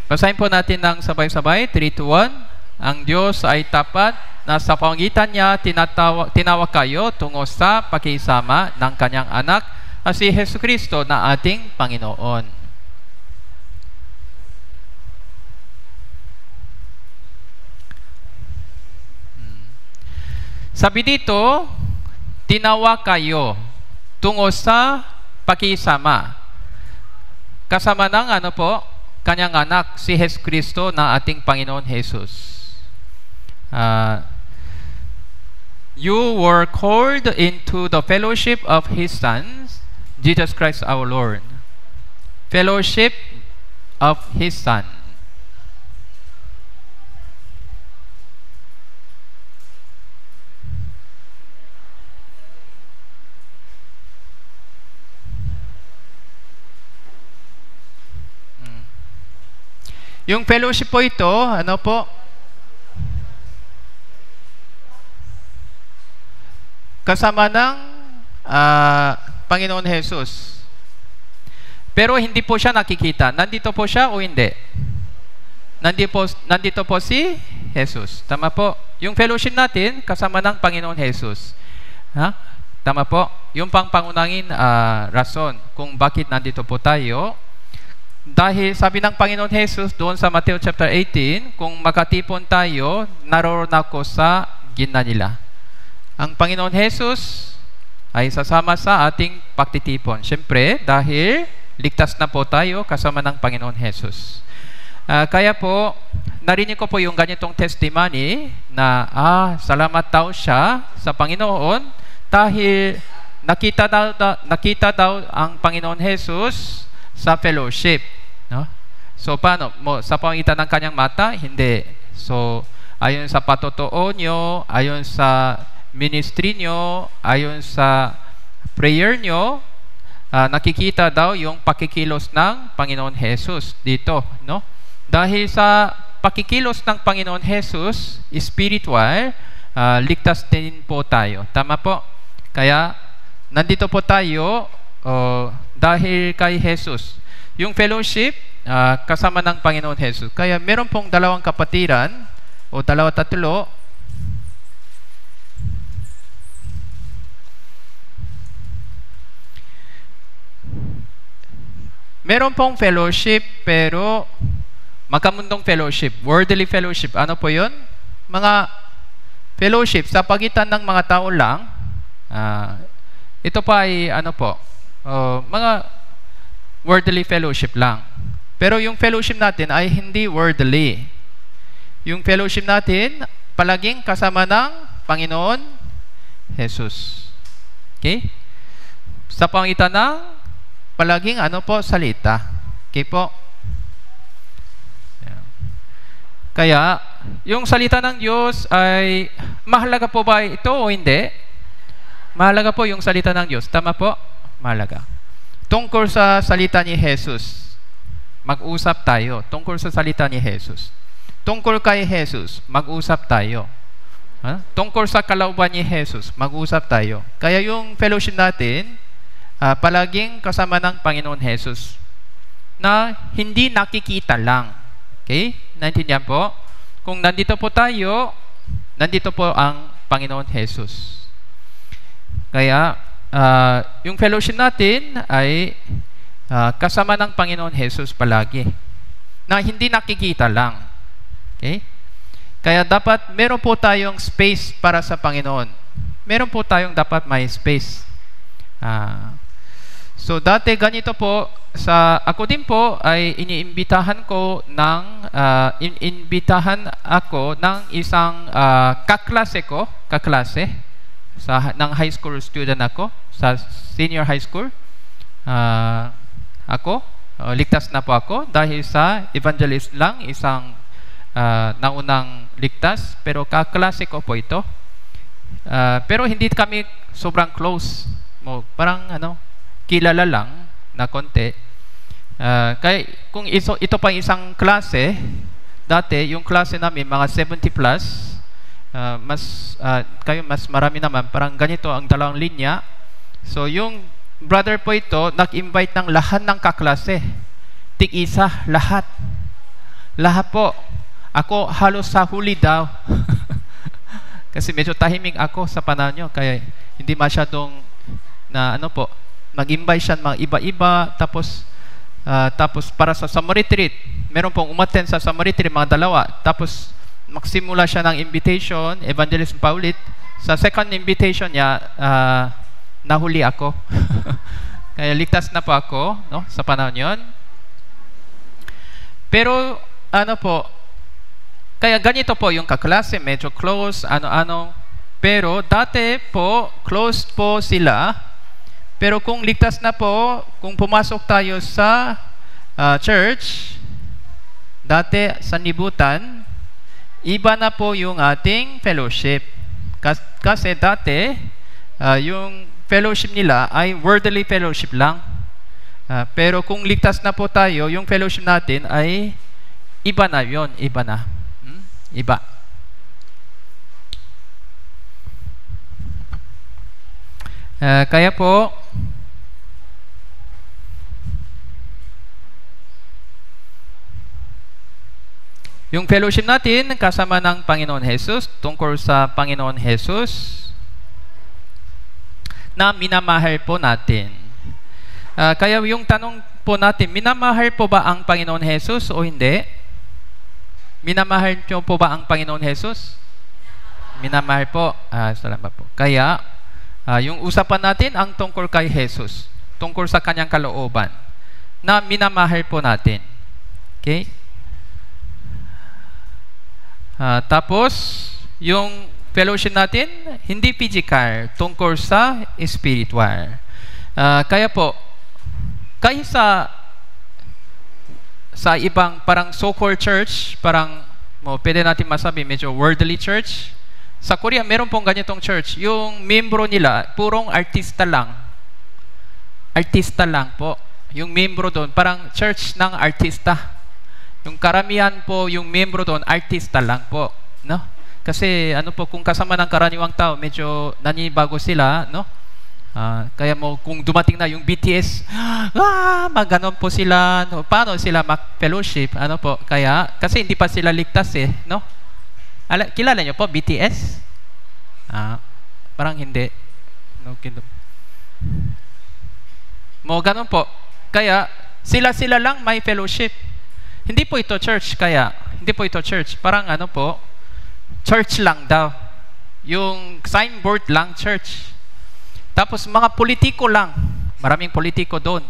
Basahin po natin ng sabay-sabay, 3, 2, 1. Ang Diyos ay tapat na sa pamamagitan niya tinawag kayo tungo sa pakisama ng kanyang anak na si Jesucristo na ating Panginoon. Sabi dito, tinawag kayo tungo sa pakisama. kasama ng ano po, kanyang anak, si Jesus Kristo na ating Panginoon Jesus. You were called into the fellowship of His Son, Jesus Christ our Lord. Fellowship of His Son. Yung fellowship po ito, ano po? Kasama ng Panginoon Jesus. Pero hindi po siya nakikita. Nandito po siya o hindi? Nandito po si Jesus. Tama po. Yung fellowship natin, kasama ng Panginoon Jesus. Ha? Tama po. Yung pangunangin rason kung bakit nandito po tayo. Dahil sabi ng Panginoon Jesus doon sa Matthew chapter 18, kung makatipon tayo, naroon ako sa gitna nila. Ang Panginoon Jesus ay sasama sa ating pagtitipon. Siyempre, dahil ligtas na po tayo kasama ng Panginoon Jesus. Kaya po, narinig ko po yung ganitong testimony na salamat daw siya sa Panginoon dahil nakita daw ang Panginoon Jesus sa fellowship. No? So, paano? Sa pamagitan ng kanyang mata? Hindi. So, ayon sa patotoo nyo, ayon sa ministry nyo, ayon sa prayer nyo, nakikita daw yung pakikilos ng Panginoon Jesus dito. No? Dahil sa pakikilos ng Panginoon Jesus, spiritual, ligtas din po tayo. Tama po? Kaya, nandito po tayo dahil kay Jesus. Yung fellowship, kasama ng Panginoon Jesus. Kaya meron pong dalawang kapatiran o tatlo. Meron pong fellowship pero magkamundong fellowship, worldly fellowship. Ano po yun? Mga fellowship sa pagitan ng mga tao lang. Ito pa ay ano po, mga worldly fellowship lang. Pero yung fellowship natin ay hindi worldly. Yung fellowship natin, palaging kasama ng Panginoon Jesus. Okay? Sa pangitan ng palaging ano po, salita. Okay po? Kaya, yung salita ng Diyos ay mahalaga po ba ito o hindi? Mahalaga po yung salita ng Diyos. Tama po? Mahalaga. Tungkol sa salita ni Jesus, mag-usap tayo. Tungkol sa salita ni Jesus. Tungkol kay Jesus, mag-usap tayo. Tungkol sa kalooban ni Jesus, mag-usap tayo. Kaya yung fellowship natin, palaging kasama ng Panginoon Jesus na hindi nakikita lang. Okay? Naintindihan po? Kung nandito po tayo, nandito po ang Panginoon Jesus. Kaya, yung fellowship natin ay kasama ng Panginoon Jesus palagi na hindi nakikita lang. Okay? Kaya dapat meron po tayong space para sa Panginoon. Meron po tayong dapat may space. So dati ganito po, ako din po ay iniimbitahan ako ng isang kaklase ng high school student ako, sa senior high school. Ligtas na po ako dahil sa evangelist lang, isang naunang ligtas, pero kaklase ko po ito. Pero hindi kami sobrang close. Parang kilala lang na konti. Kaya kung ito pa isang klase, dati yung klase namin mga 70 plus, mas marami naman, parang ganito ang dalawang linya. So yung brother po ito nag-invite ng lahat ng kaklase, tig-isa, lahat po. Ako halos sa huli daw kasi medyo tahimik ako sa panahon nyo, kaya hindi masyadong mag-invite siya mga iba-iba. Tapos para sa summer retreat, meron pong umattend sa summer retreat, mga dalawa. Tapos magsimula siya ng invitation, Evangelist Paulit. Sa second invitation niya, nahuli ako. Kaya ligtas na po ako, no, sa panahon yun. Pero, ano po, kaya ganito po yung kaklase, medyo close, ano-ano. Pero dati po, close po sila. Pero kung ligtas na po, kung pumasok tayo sa church, dati sa libutan, iba na po yung ating fellowship. Kasi dati, yung fellowship nila ay worldly fellowship lang. Pero kung ligtas na po tayo, yung fellowship natin ay iba na yon, iba na. Iba. Kaya po, yung fellowship natin kasama ng Panginoon Jesus, tungkol sa Panginoon Jesus na minamahal po natin. Kaya yung tanong po natin, minamahal po ba ang Panginoon Jesus o hindi? Minamahal niyo po ba ang Panginoon Jesus? Minamahal po. Salamat po. Kaya, yung usapan natin ang tungkol kay Jesus, tungkol sa kanyang kalooban, na minamahal po natin. Okay? Tapos, yung fellowship natin, hindi physical, tungkol sa spiritual. Kaya po, kaysa sa ibang parang so-called church, parang pwede natin masabi medyo worldly church. Sa Korea, meron pong ganitong church. Yung membro nila, purong artista lang. Artista lang po. Yung membro doon, parang church ng artista. Yung karamihan po, yung membro doon, artista lang po. No? Kasi ano po, kung kasama ng karaniwang tao, medyo nanibago sila, no? Kaya kung dumating na yung BTS, maganon po sila, no? Paano sila mag-fellowship? Ano po? Kaya, kasi hindi pa sila ligtas no? Kilala nyo po, BTS? Parang hindi. No, ganon po. Kaya, sila lang may fellowship. Hindi po ito church, kaya. Hindi po ito church. Parang ano po, church lang daw. Yung signboard lang, church. Tapos mga politiko lang. Maraming politiko doon.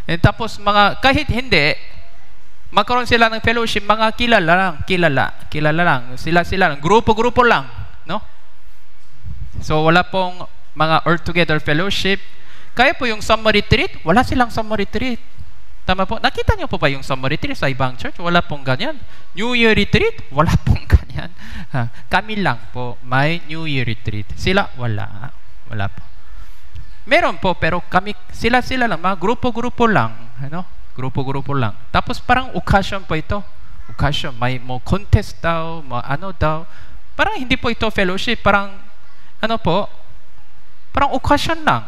And tapos kahit hindi, magkaroon sila ng fellowship, mga kilala lang. Sila lang. Grupo-grupo lang. No? So wala pong mga all-together fellowship. Kaya po yung summer retreat, wala silang summer retreat. Tama po? Nakita niyo po ba yung summer retreat sa ibang church? Wala pong ganyan. New Year retreat? Wala pong ganyan. Kami lang po may New Year retreat. Sila, wala. Wala po. Meron po, pero sila lang, mga grupo-grupo lang. Ano? Grupo-grupo lang. Tapos parang occasion po ito. Occasion, may contest daw, ano daw. Parang hindi po ito fellowship. Parang, ano po, parang occasion lang.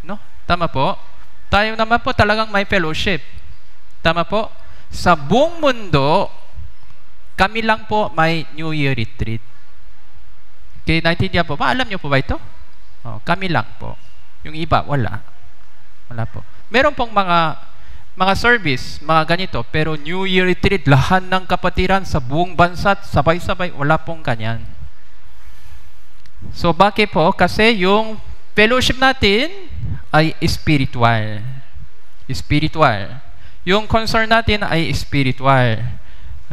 No? Tama po? Tayo naman po talagang may fellowship. Tama po? Sa buong mundo, kami lang po may New Year retreat. Okay, naintindihan po ba? Alam niyo po ba ito? Kami lang po. Yung iba, wala. Wala po. Meron pong mga service, mga ganito, pero New Year retreat, lahat ng kapatiran sa buong bansa, sabay-sabay, wala pong ganyan. So, bakit po? Kasi yung fellowship natin ay spiritual. Spiritual. Yung concern natin ay spiritual.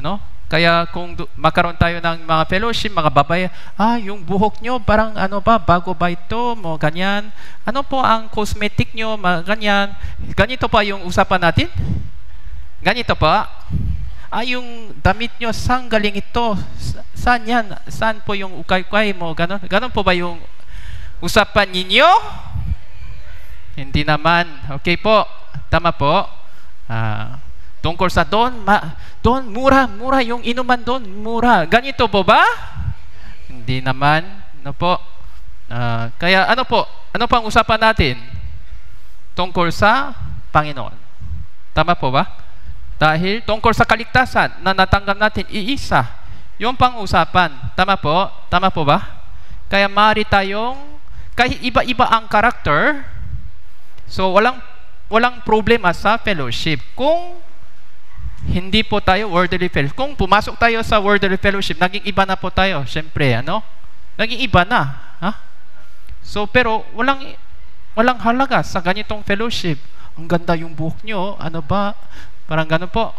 Ano? Kaya kung magkaroon tayo ng mga fellowship, mga babay, yung buhok nyo, parang ano ba, bago ba ito, ganyan. Ano po ang cosmetic nyo, ganyan. Ganito pa yung usapan natin? Ganito pa? Yung damit nyo, saan galing ito? Saan yan? Saan po yung ukay-ukay mo? Ganon? Ganon po ba yung usapan ninyo? Hindi naman. Okay po. Tama po. Tungkol sa doon, mura yung inuman doon, mura. Ganito po ba? Hindi naman. Ano po? Kaya ano po? Ano pang usapan natin? Tungkol sa Panginoon. Tama po ba? Dahil tungkol sa kaligtasan na natanggap natin, iisa. Yung pang usapan. Tama po? Tama po ba? Kaya maaari tayong, kahit iba-iba ang karakter, so walang problema sa fellowship. Kung hindi po tayo worldly fellowship. Kung pumasok tayo sa worldly fellowship, naging iba na po tayo. Siyempre, ano? Naging iba na. So, pero walang halaga sa ganitong fellowship. Ang ganda yung buhok nyo. Ano ba? Parang gano'n po.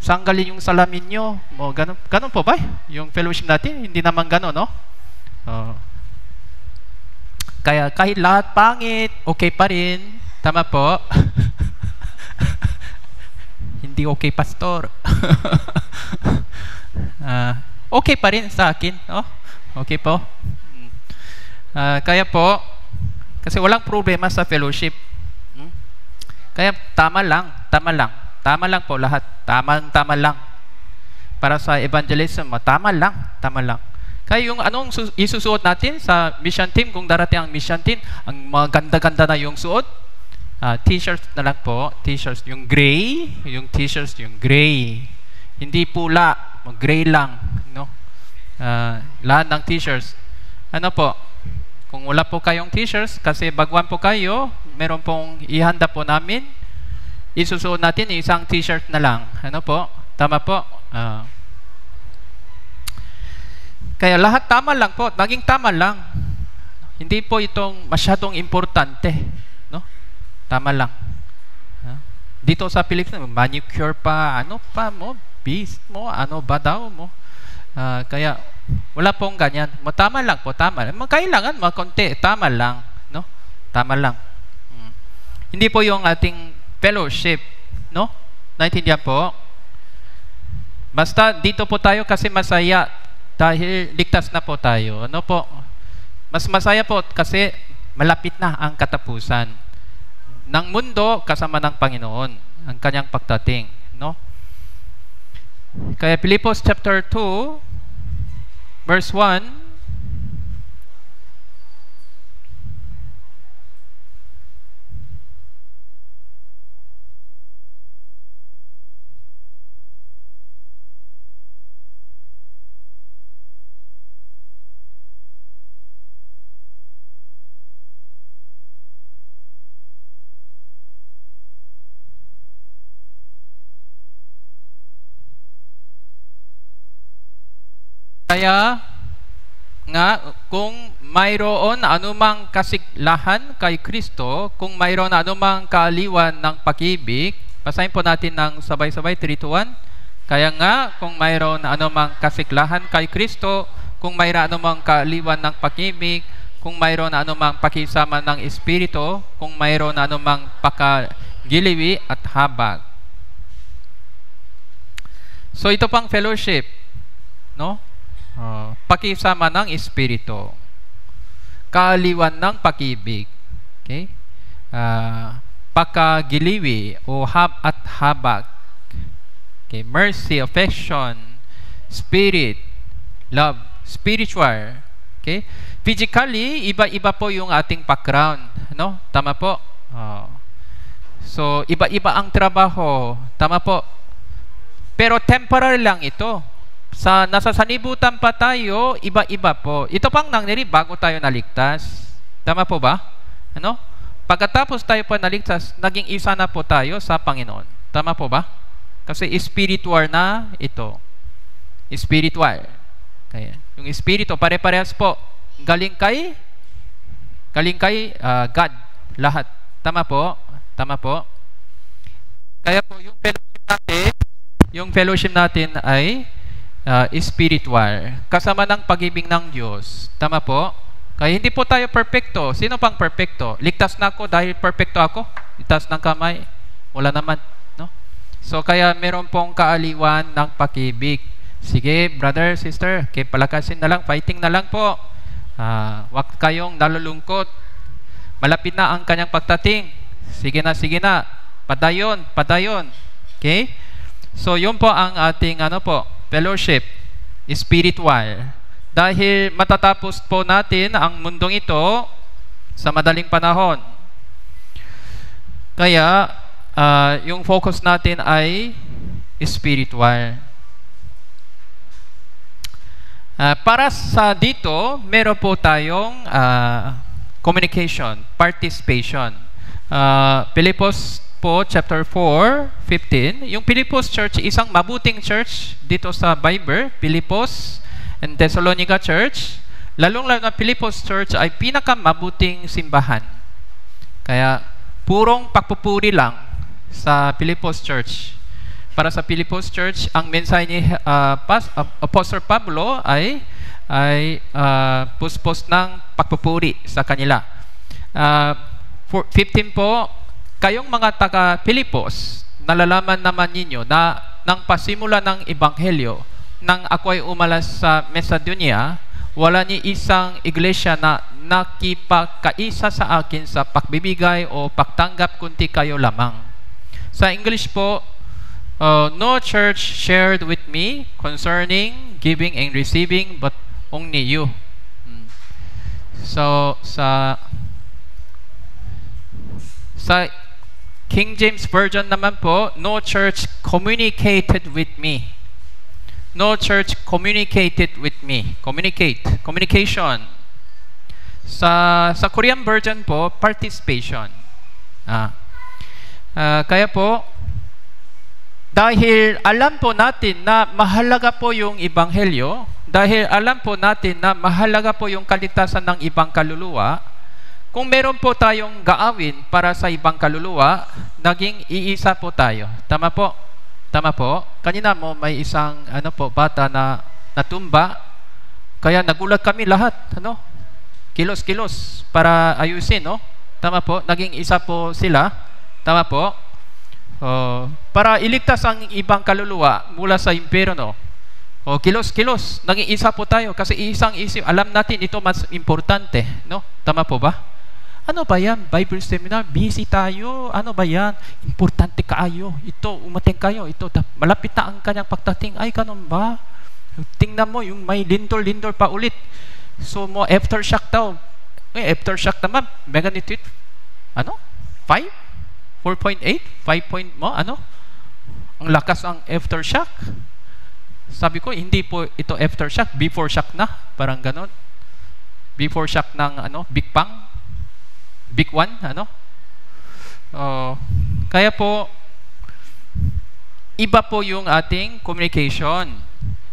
Saan galing yung salamin nyo? Ganun po ba? Yung fellowship natin, hindi naman ganun, no? Kaya kahit lahat pangit, okay pa rin. Tama po. Hindi okay, pastor. Okay pa rin sa akin, no? Okay po. Kaya po, kasi walang problema sa fellowship. Kaya tama lang po lahat. Tama lang. Para sa evangelism, tama lang. Kaya yung anong isusuot natin sa mission team, kung darating ang mission team, ang mga ganda-ganda na yung suot, t-shirts na lang po. T-shirts, yung gray, yung t-shirts, yung gray. Hindi pula, gray lang, no? Lahat ng t-shirts. Ano po? Kung wala po kayong t-shirts, kasi baguhan po kayo, meron pong ihanda po namin. Isusuot natin isang t-shirt na lang. Ano po? Tama po? Kaya lahat tama lang po. Naging tama lang. Hindi po itong masyadong importante. No? Tama lang. Dito sa Pilipinas, manicure pa, ano pa mo, beast mo, ano ba daw mo. Kaya wala pong ganyan. Tama lang po, tama. Kailangan konti, tama lang. No? Tama lang. Hindi po yung ating fellowship, no? Naintindihan po? Basta dito po tayo kasi masaya dahil ligtas na po tayo. Ano po? Mas masaya po kasi malapit na ang katapusan ng mundo kasama ng Panginoon, ang kanyang pagdating, no? Kaya Filipos chapter 2 verse 1, kaya nga kung mayroon anumang kasiglahan kay Kristo, kung mayroon anumang kaaliwan ng pag-ibig, basahin po natin ng sabay-sabay 3-1. Kaya nga kung mayroon anumang kasiglahan kay Kristo, kung mayroon anumang kaaliwan ng pag-ibig, kung mayroon anumang pakisama ng Espiritu, kung mayroon anumang pakagiliwi at habag. So ito pang fellowship, no? Pakisama ng Espiritu, kaaliwan ng pag-ibig, okay? Pakagiliwi o at habag, okay? Mercy, affection, spirit, love, spiritual, okay? Physically, iba-iba po yung ating background, no? Tama po? So, iba-iba ang trabaho, tama po? Pero temporary lang ito. Nasa sanibutan pa tayo, iba-iba po. Ito pang nangyari bago tayo naligtas. Tama po ba? Ano? Pagkatapos tayo po naligtas, naging isa na po tayo sa Panginoon. Tama po ba? Kasi spiritual na ito. Spiritual. Kaya, yung espiritu, pare-parehas po. Galing kay God. Lahat. Tama po? Tama po? Kaya po, yung fellowship natin ay spiritual, kasama ng pag-ibig ng Diyos. Tama po? Kaya hindi po tayo perfecto. Sino pang perfecto? Ligtas na ako dahil perfecto ako? Ligtas ng kamay? Wala naman, no? So kaya meron pong kaaliwan ng pag-ibig. Sige, brother, sister, kaya palakasin na lang, fighting na lang po. Wag kayong nalulungkot. Malapit na ang kanyang pagdating. Sige na. Padayon. Okay? So yun po ang ating fellowship, spiritual. Dahil matatapos po natin ang mundong ito sa madaling panahon. Kaya, yung focus natin ay spiritual. Para sa dito, meron po tayong communication, participation. Filipos po, chapter 4:15. Yung Filipos Church, isang mabuting church dito sa Bible. Filipos and Thessalonica Church. Lalong-lalo na Filipos Church ay pinakamabuting simbahan. Kaya, purong pagpupuri lang sa Filipos Church. para sa Filipos Church, ang mensahe ni Apostle Pablo ay puspos ng pagpupuri sa kanila. 15 po, kayong mga taga-Filipos, nalalaman naman ninyo na nang pasimula ng Ebanghelyo, nang ako'y umalas sa Macedonia, wala ni isang iglesia na nakipagkaisa sa akin sa pagbibigay o pagtanggap kundi kayo lamang. Sa English po, no church shared with me concerning giving and receiving, but only you. So, sa King James Version naman po, no church communicated with me. No church communicated with me. Communication. Sa Korean Version po, participation. Kaya po, dahil alam po natin na mahalaga po yung Ebanghelyo, dahil alam po natin na mahalaga po yung kaligtasan ng ibang kaluluwa, kung meron po tayong gaawin para sa ibang kaluluwa, naging iisa po tayo. Tama po? Tama po? Kanina mo may isang bata na natumba, kaya nagulat kami lahat, kilos-kilos para ayusin, no? Tama po? Naging isa po sila. Tama po? Para iligtas ang ibang kaluluwa mula sa impyerno. Kilos-kilos, naging isa po tayo kasi isang isip. Alam natin ito mas importante, no? Tama po ba? Ano ba yan? Bible seminar, busy tayo. Ano ba yan? Importante kaayo. Ito, umating kayo. Ito, malapit na ang kanyang pagdating. Ay, ganun ba? Tingnan mo, yung may lindol-lindol pa ulit. So, mo aftershock daw. Aftershock naman, magnitude, 5? 4.8? 5 point mo? Ang lakas ang aftershock. Sabi ko, hindi po ito aftershock, before shock na. Parang ganon. Before shock ng Big Bang. Big One, kaya po, iba po yung ating communication.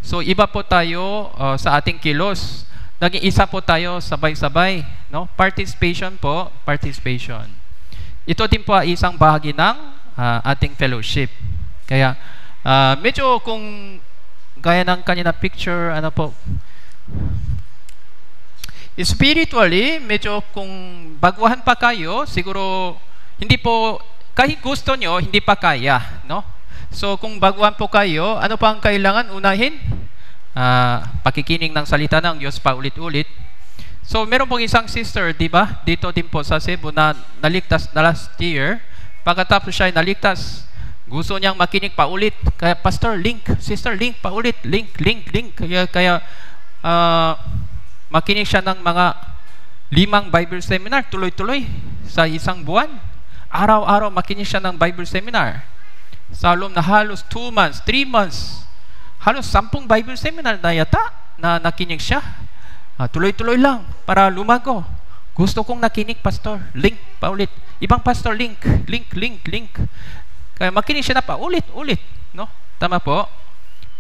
So, iba po tayo sa ating kilos. Naging isa po tayo sabay-sabay, no? Participation po, participation. Ito din po ay isang bahagi ng ating fellowship. Kaya, medyo kung gaya ng kanina picture, spiritually, medyo kung baguhan pa kayo, siguro hindi po, kahit gusto nyo, hindi pa kaya, no? So, kung baguhan po kayo, ano pa ang kailangan unahin? Pakikinig ng salita ng Diyos pa ulit-ulit. So, meron pong isang sister, di ba? Dito din po sa Cebu na naligtas na last year. Pagkatapos siya ay naligtas, gusto niyang makinig pa ulit. Kaya, Pastor, link. Sister, link pa ulit. Link. Kaya makinig siya ng mga 5 Bible seminar, tuloy-tuloy sa isang buwan. Araw-araw makinig siya ng Bible seminar. Sa loob na halos 2 months, 3 months, halos 10 Bible seminar na yata na nakinig siya. Tuloy-tuloy lang para lumago. Gusto kong nakinig, Pastor. Link pa ulit. Ibang pastor, link. Kaya makinig siya na pa ulit, no? Tama po?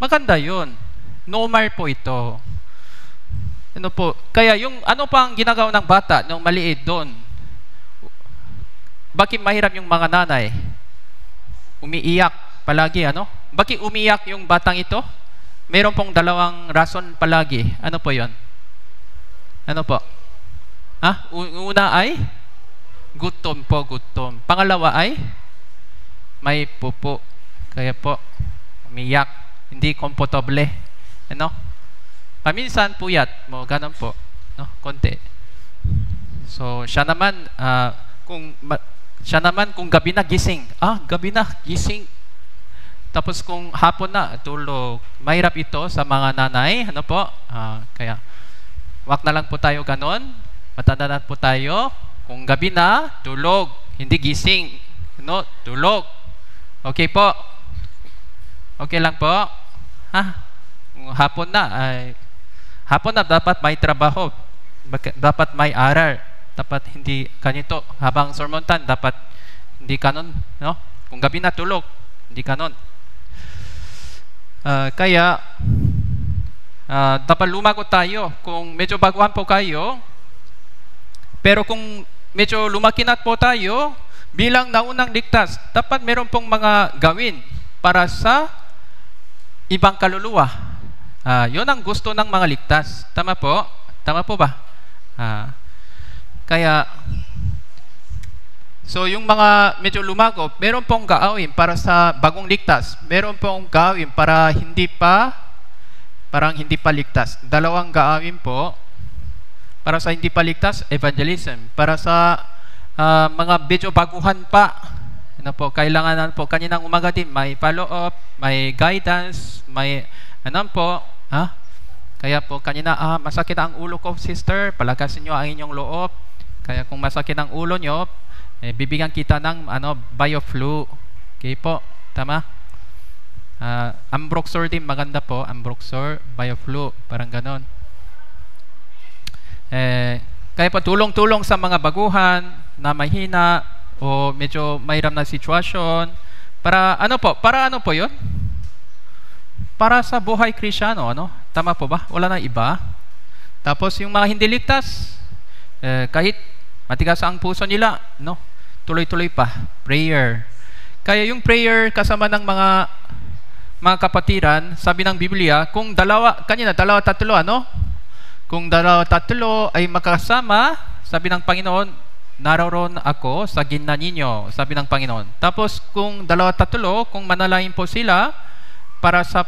Maganda yun. Normal po ito. Kaya yung pang ginagawa ng bata nung maliit doon? Bakit mahirap yung mga nanay? Umiiyak palagi, Bakit umiiyak yung batang ito? Meron pong 2 rason palagi. Ano po 'yon? Ano po? Una ay gutom. Pangalawa ay may pupo. Kaya po umiiyak, hindi komportable, Paminsan puyat mo, ganun po, no? Konti. So, siya naman kung gabi na gising. Tapos kung hapon na tulog. Mahirap ito sa mga nanay, kaya wag na lang po tayo ganun. Matanda na po tayo. Kung gabi na, tulog, hindi gising, tulog. Okay po? Okay lang po? Hapon na dapat may trabaho, dapat may aral, dapat hindi ganito. Habang sermon time, dapat hindi kanon, no? Kung gabi na tulog, hindi kanon. Kaya dapat lumago tayo. Kung medyo baguhan po kayo, pero kung medyo lumaki na po tayo, bilang naunang ligtas, dapat meron pong mga gawin. para sa ibang kaluluwa. Yun ang gusto ng mga ligtas. Tama po? Tama po ba? Kaya, so yung mga medyo lumago, meron pong gawin para sa bagong ligtas. Meron pong gawin para hindi pa ligtas. Dalawang gawin po. Para sa hindi pa ligtas, evangelism. Para sa mga medyo baguhan pa, ano po, kailangan po kaninang umaga din may follow-up, may guidance, may kaya po kanina masakit ang ulo ko, sister, palakasin nyo ang inyong loob. Kaya kung masakit ang ulo nyo, bibigyan kita ng bioflu. Okay po, tama? Ambroxor din, maganda po, Ambroxor, bioflu, parang ganon. Kaya po tulong-tulong sa mga baguhan na mahina o medyo mahirap na sitwasyon. Para ano po yun? Para sa buhay Kristyano, tama po ba? Wala na iba. Tapos yung mga hindi ligtas, kahit matigas ang puso nila, tuloy-tuloy pa, prayer. Kaya yung prayer kasama ng mga kapatiran, sabi ng Biblia, kung dalawa, tatlo, kung dalawa, tatlo ay makasama, sabi ng Panginoon, naroon ako sa gitna ninyo, sabi ng Panginoon. Tapos kung dalawa, tatlo, kung manalangin po sila para sa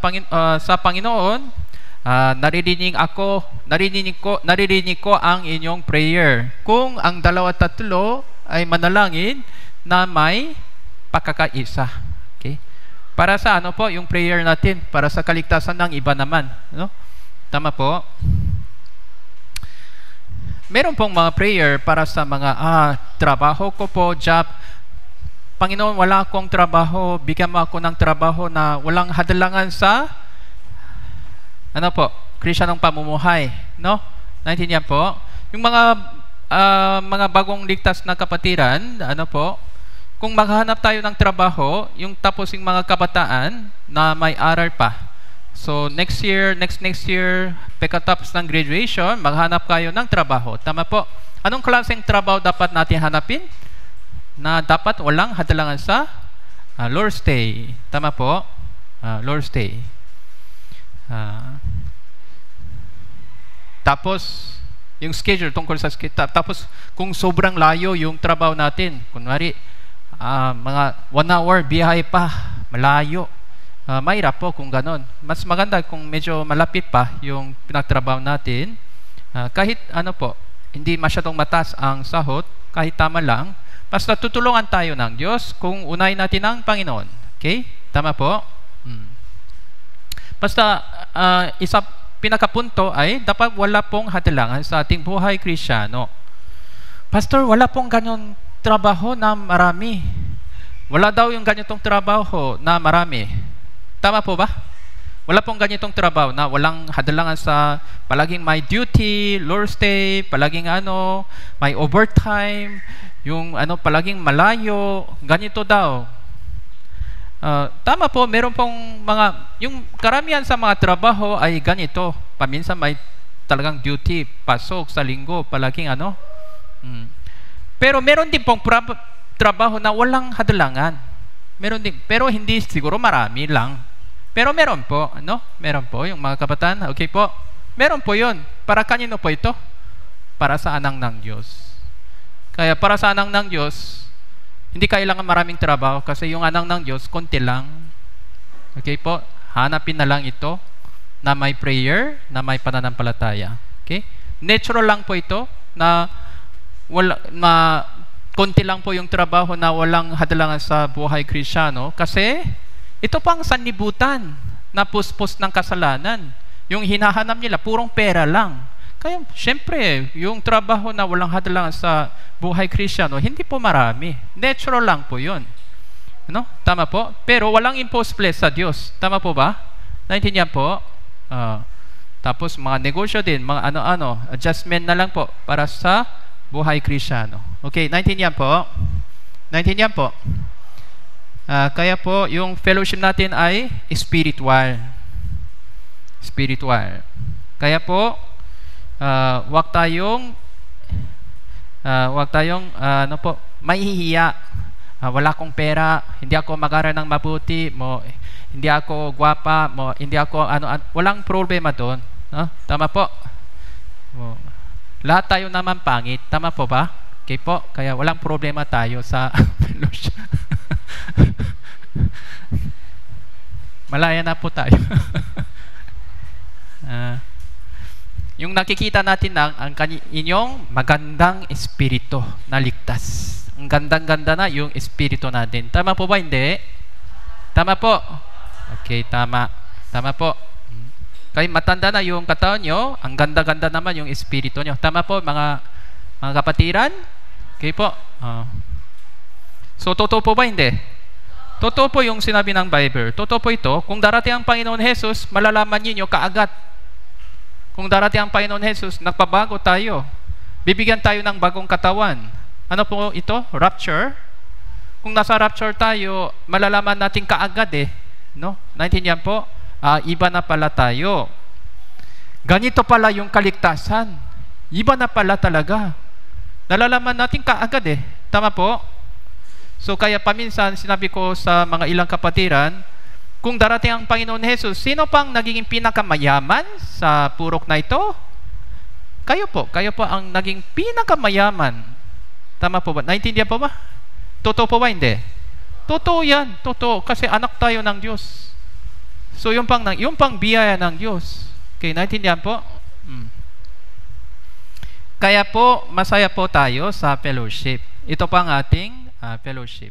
Panginoon, naririnig ko ang inyong prayer. Kung ang dalawa, tatlo ay manalangin na may pagkakaisa. Okay? Para sa po yung prayer natin, para sa kaligtasan ng iba naman, Tama po. Meron pong mga prayer para sa mga trabaho ko po, job. Panginoon, wala akong trabaho, bigyan mo ako ng trabaho na walang hadlangan sa Kristyanong pamumuhay, Naintindihan po? Yung mga bagong ligtas na kapatiran, kung maghahanap tayo ng trabaho, yung tapos yung mga kabataan na may aral pa. So next year, pagkatapos ng graduation, maghanap kayo ng trabaho. Tama po. Anong klaseng trabaho dapat natin hanapin? Na dapat walang hadlangan sa Lord stay. Tama po. Lord stay. Tapos yung schedule tungkol sa schedule. Tapos kung sobrang layo yung trabaho natin, kunwari mga 1 hour biyahe pa, malayo. Mahirap po kung ganon. Mas maganda kung medyo malapit pa yung pinagtrabaho natin. Kahit hindi masyadong mataas ang sahod, kahit tama lang, basta tutulungan tayo ng Diyos kung unahin natin ang Panginoon. Okay? Tama po? Basta isa pinakapunto ay dapat wala pong hadlangan sa ating buhay Kristiyano. Pastor, wala pong ganyan trabaho na marami. Wala daw yung ganyatong trabaho na marami. Tama po ba? Wala pong ganitong trabaho na walang hadlangan sa palaging may duty, Lord stay, palaging may overtime, yung palaging malayo, ganito daw. Tama po, meron pong yung karamihan sa mga trabaho ay ganito. Paminsan may talagang duty, pasok sa linggo, palaging Pero meron din pong trabaho na walang hadlangan. Meron din, pero hindi siguro marami lang. Pero meron po, Meron po yung mga kabataan. Okay po. Meron po 'yon. Para kanino po ito? Para sa anak ng Diyos. Kaya para sa anak ng Diyos, hindi kailangan maraming trabaho kasi yung anak ng Diyos konti lang. Okay po? Hanapin na lang ito na may prayer, na may pananampalataya. Okay? Natural lang po ito na konti lang po yung trabaho na walang hadlangan sa buhay Kristiyano kasi ito pang sanlibutan na puspos ng kasalanan. Yung hinahanap nila, purong pera lang. Kaya, syempre, yung trabaho na walang hadlangan sa buhay Kristiyano, hindi po marami. Natural lang po yun. Tama po? Pero walang impossible sa Diyos. Tama po ba? Naintindihan po? Tapos, mga negosyo din, mga adjustment na lang po para sa buhay Kristiyano. Okay, naintindihan po? Naintindihan po? Kaya po, yung fellowship natin ay spiritual. Spiritual. Kaya po, wag tayong mahihiya. wala akong pera, hindi ako mag-aral ng mabuti, hindi ako gwapa, hindi ako walang problema doon. No? Tama po. Lahat tayo naman pangit. Tama po ba? Okay po. Kaya walang problema tayo sa fellowship. Malaya na po tayo. Yung nakikita natin ang inyong magandang espiritu na ligtas. Ang gandang-ganda na yung espiritu natin. Tama po ba? Hindi? Tama po? Okay, tama. Tama po. Kaya matanda na yung katawan nyo, ang ganda-ganda naman yung espiritu nyo. Tama po, mga kapatiran? Okay po. So, totoo po ba? Hindi? Totoo po yung sinabi ng Bible. Totoo po ito. Kung darating ang Panginoon Jesus, malalaman niyo kaagad. Kung darating ang Panginoon Jesus, nagpabago tayo. Bibigyan tayo ng bagong katawan. Ano po ito? Rapture. Kung nasa rapture tayo, malalaman natin kaagad no? Naintindihan po? Iba na pala tayo. Ganito pala yung kaligtasan. Iba na pala talaga. Nalalaman natin kaagad Tama po? So kaya paminsan sinabi ko sa mga ilang kapatiran, kung darating ang Panginoon Jesus, sino pang naging pinakamayaman sa purok na ito? Kayo po ang naging pinakamayaman. Tama po ba? Naintindihan po ba? Totoo po ba? Hindi. Totoo yan. Totoo. Kasi anak tayo ng Diyos. So yung pang biyaya ng Diyos. Okay, naintindihan po? Kaya po, masaya po tayo sa fellowship. Ito pa ang ating fellowship.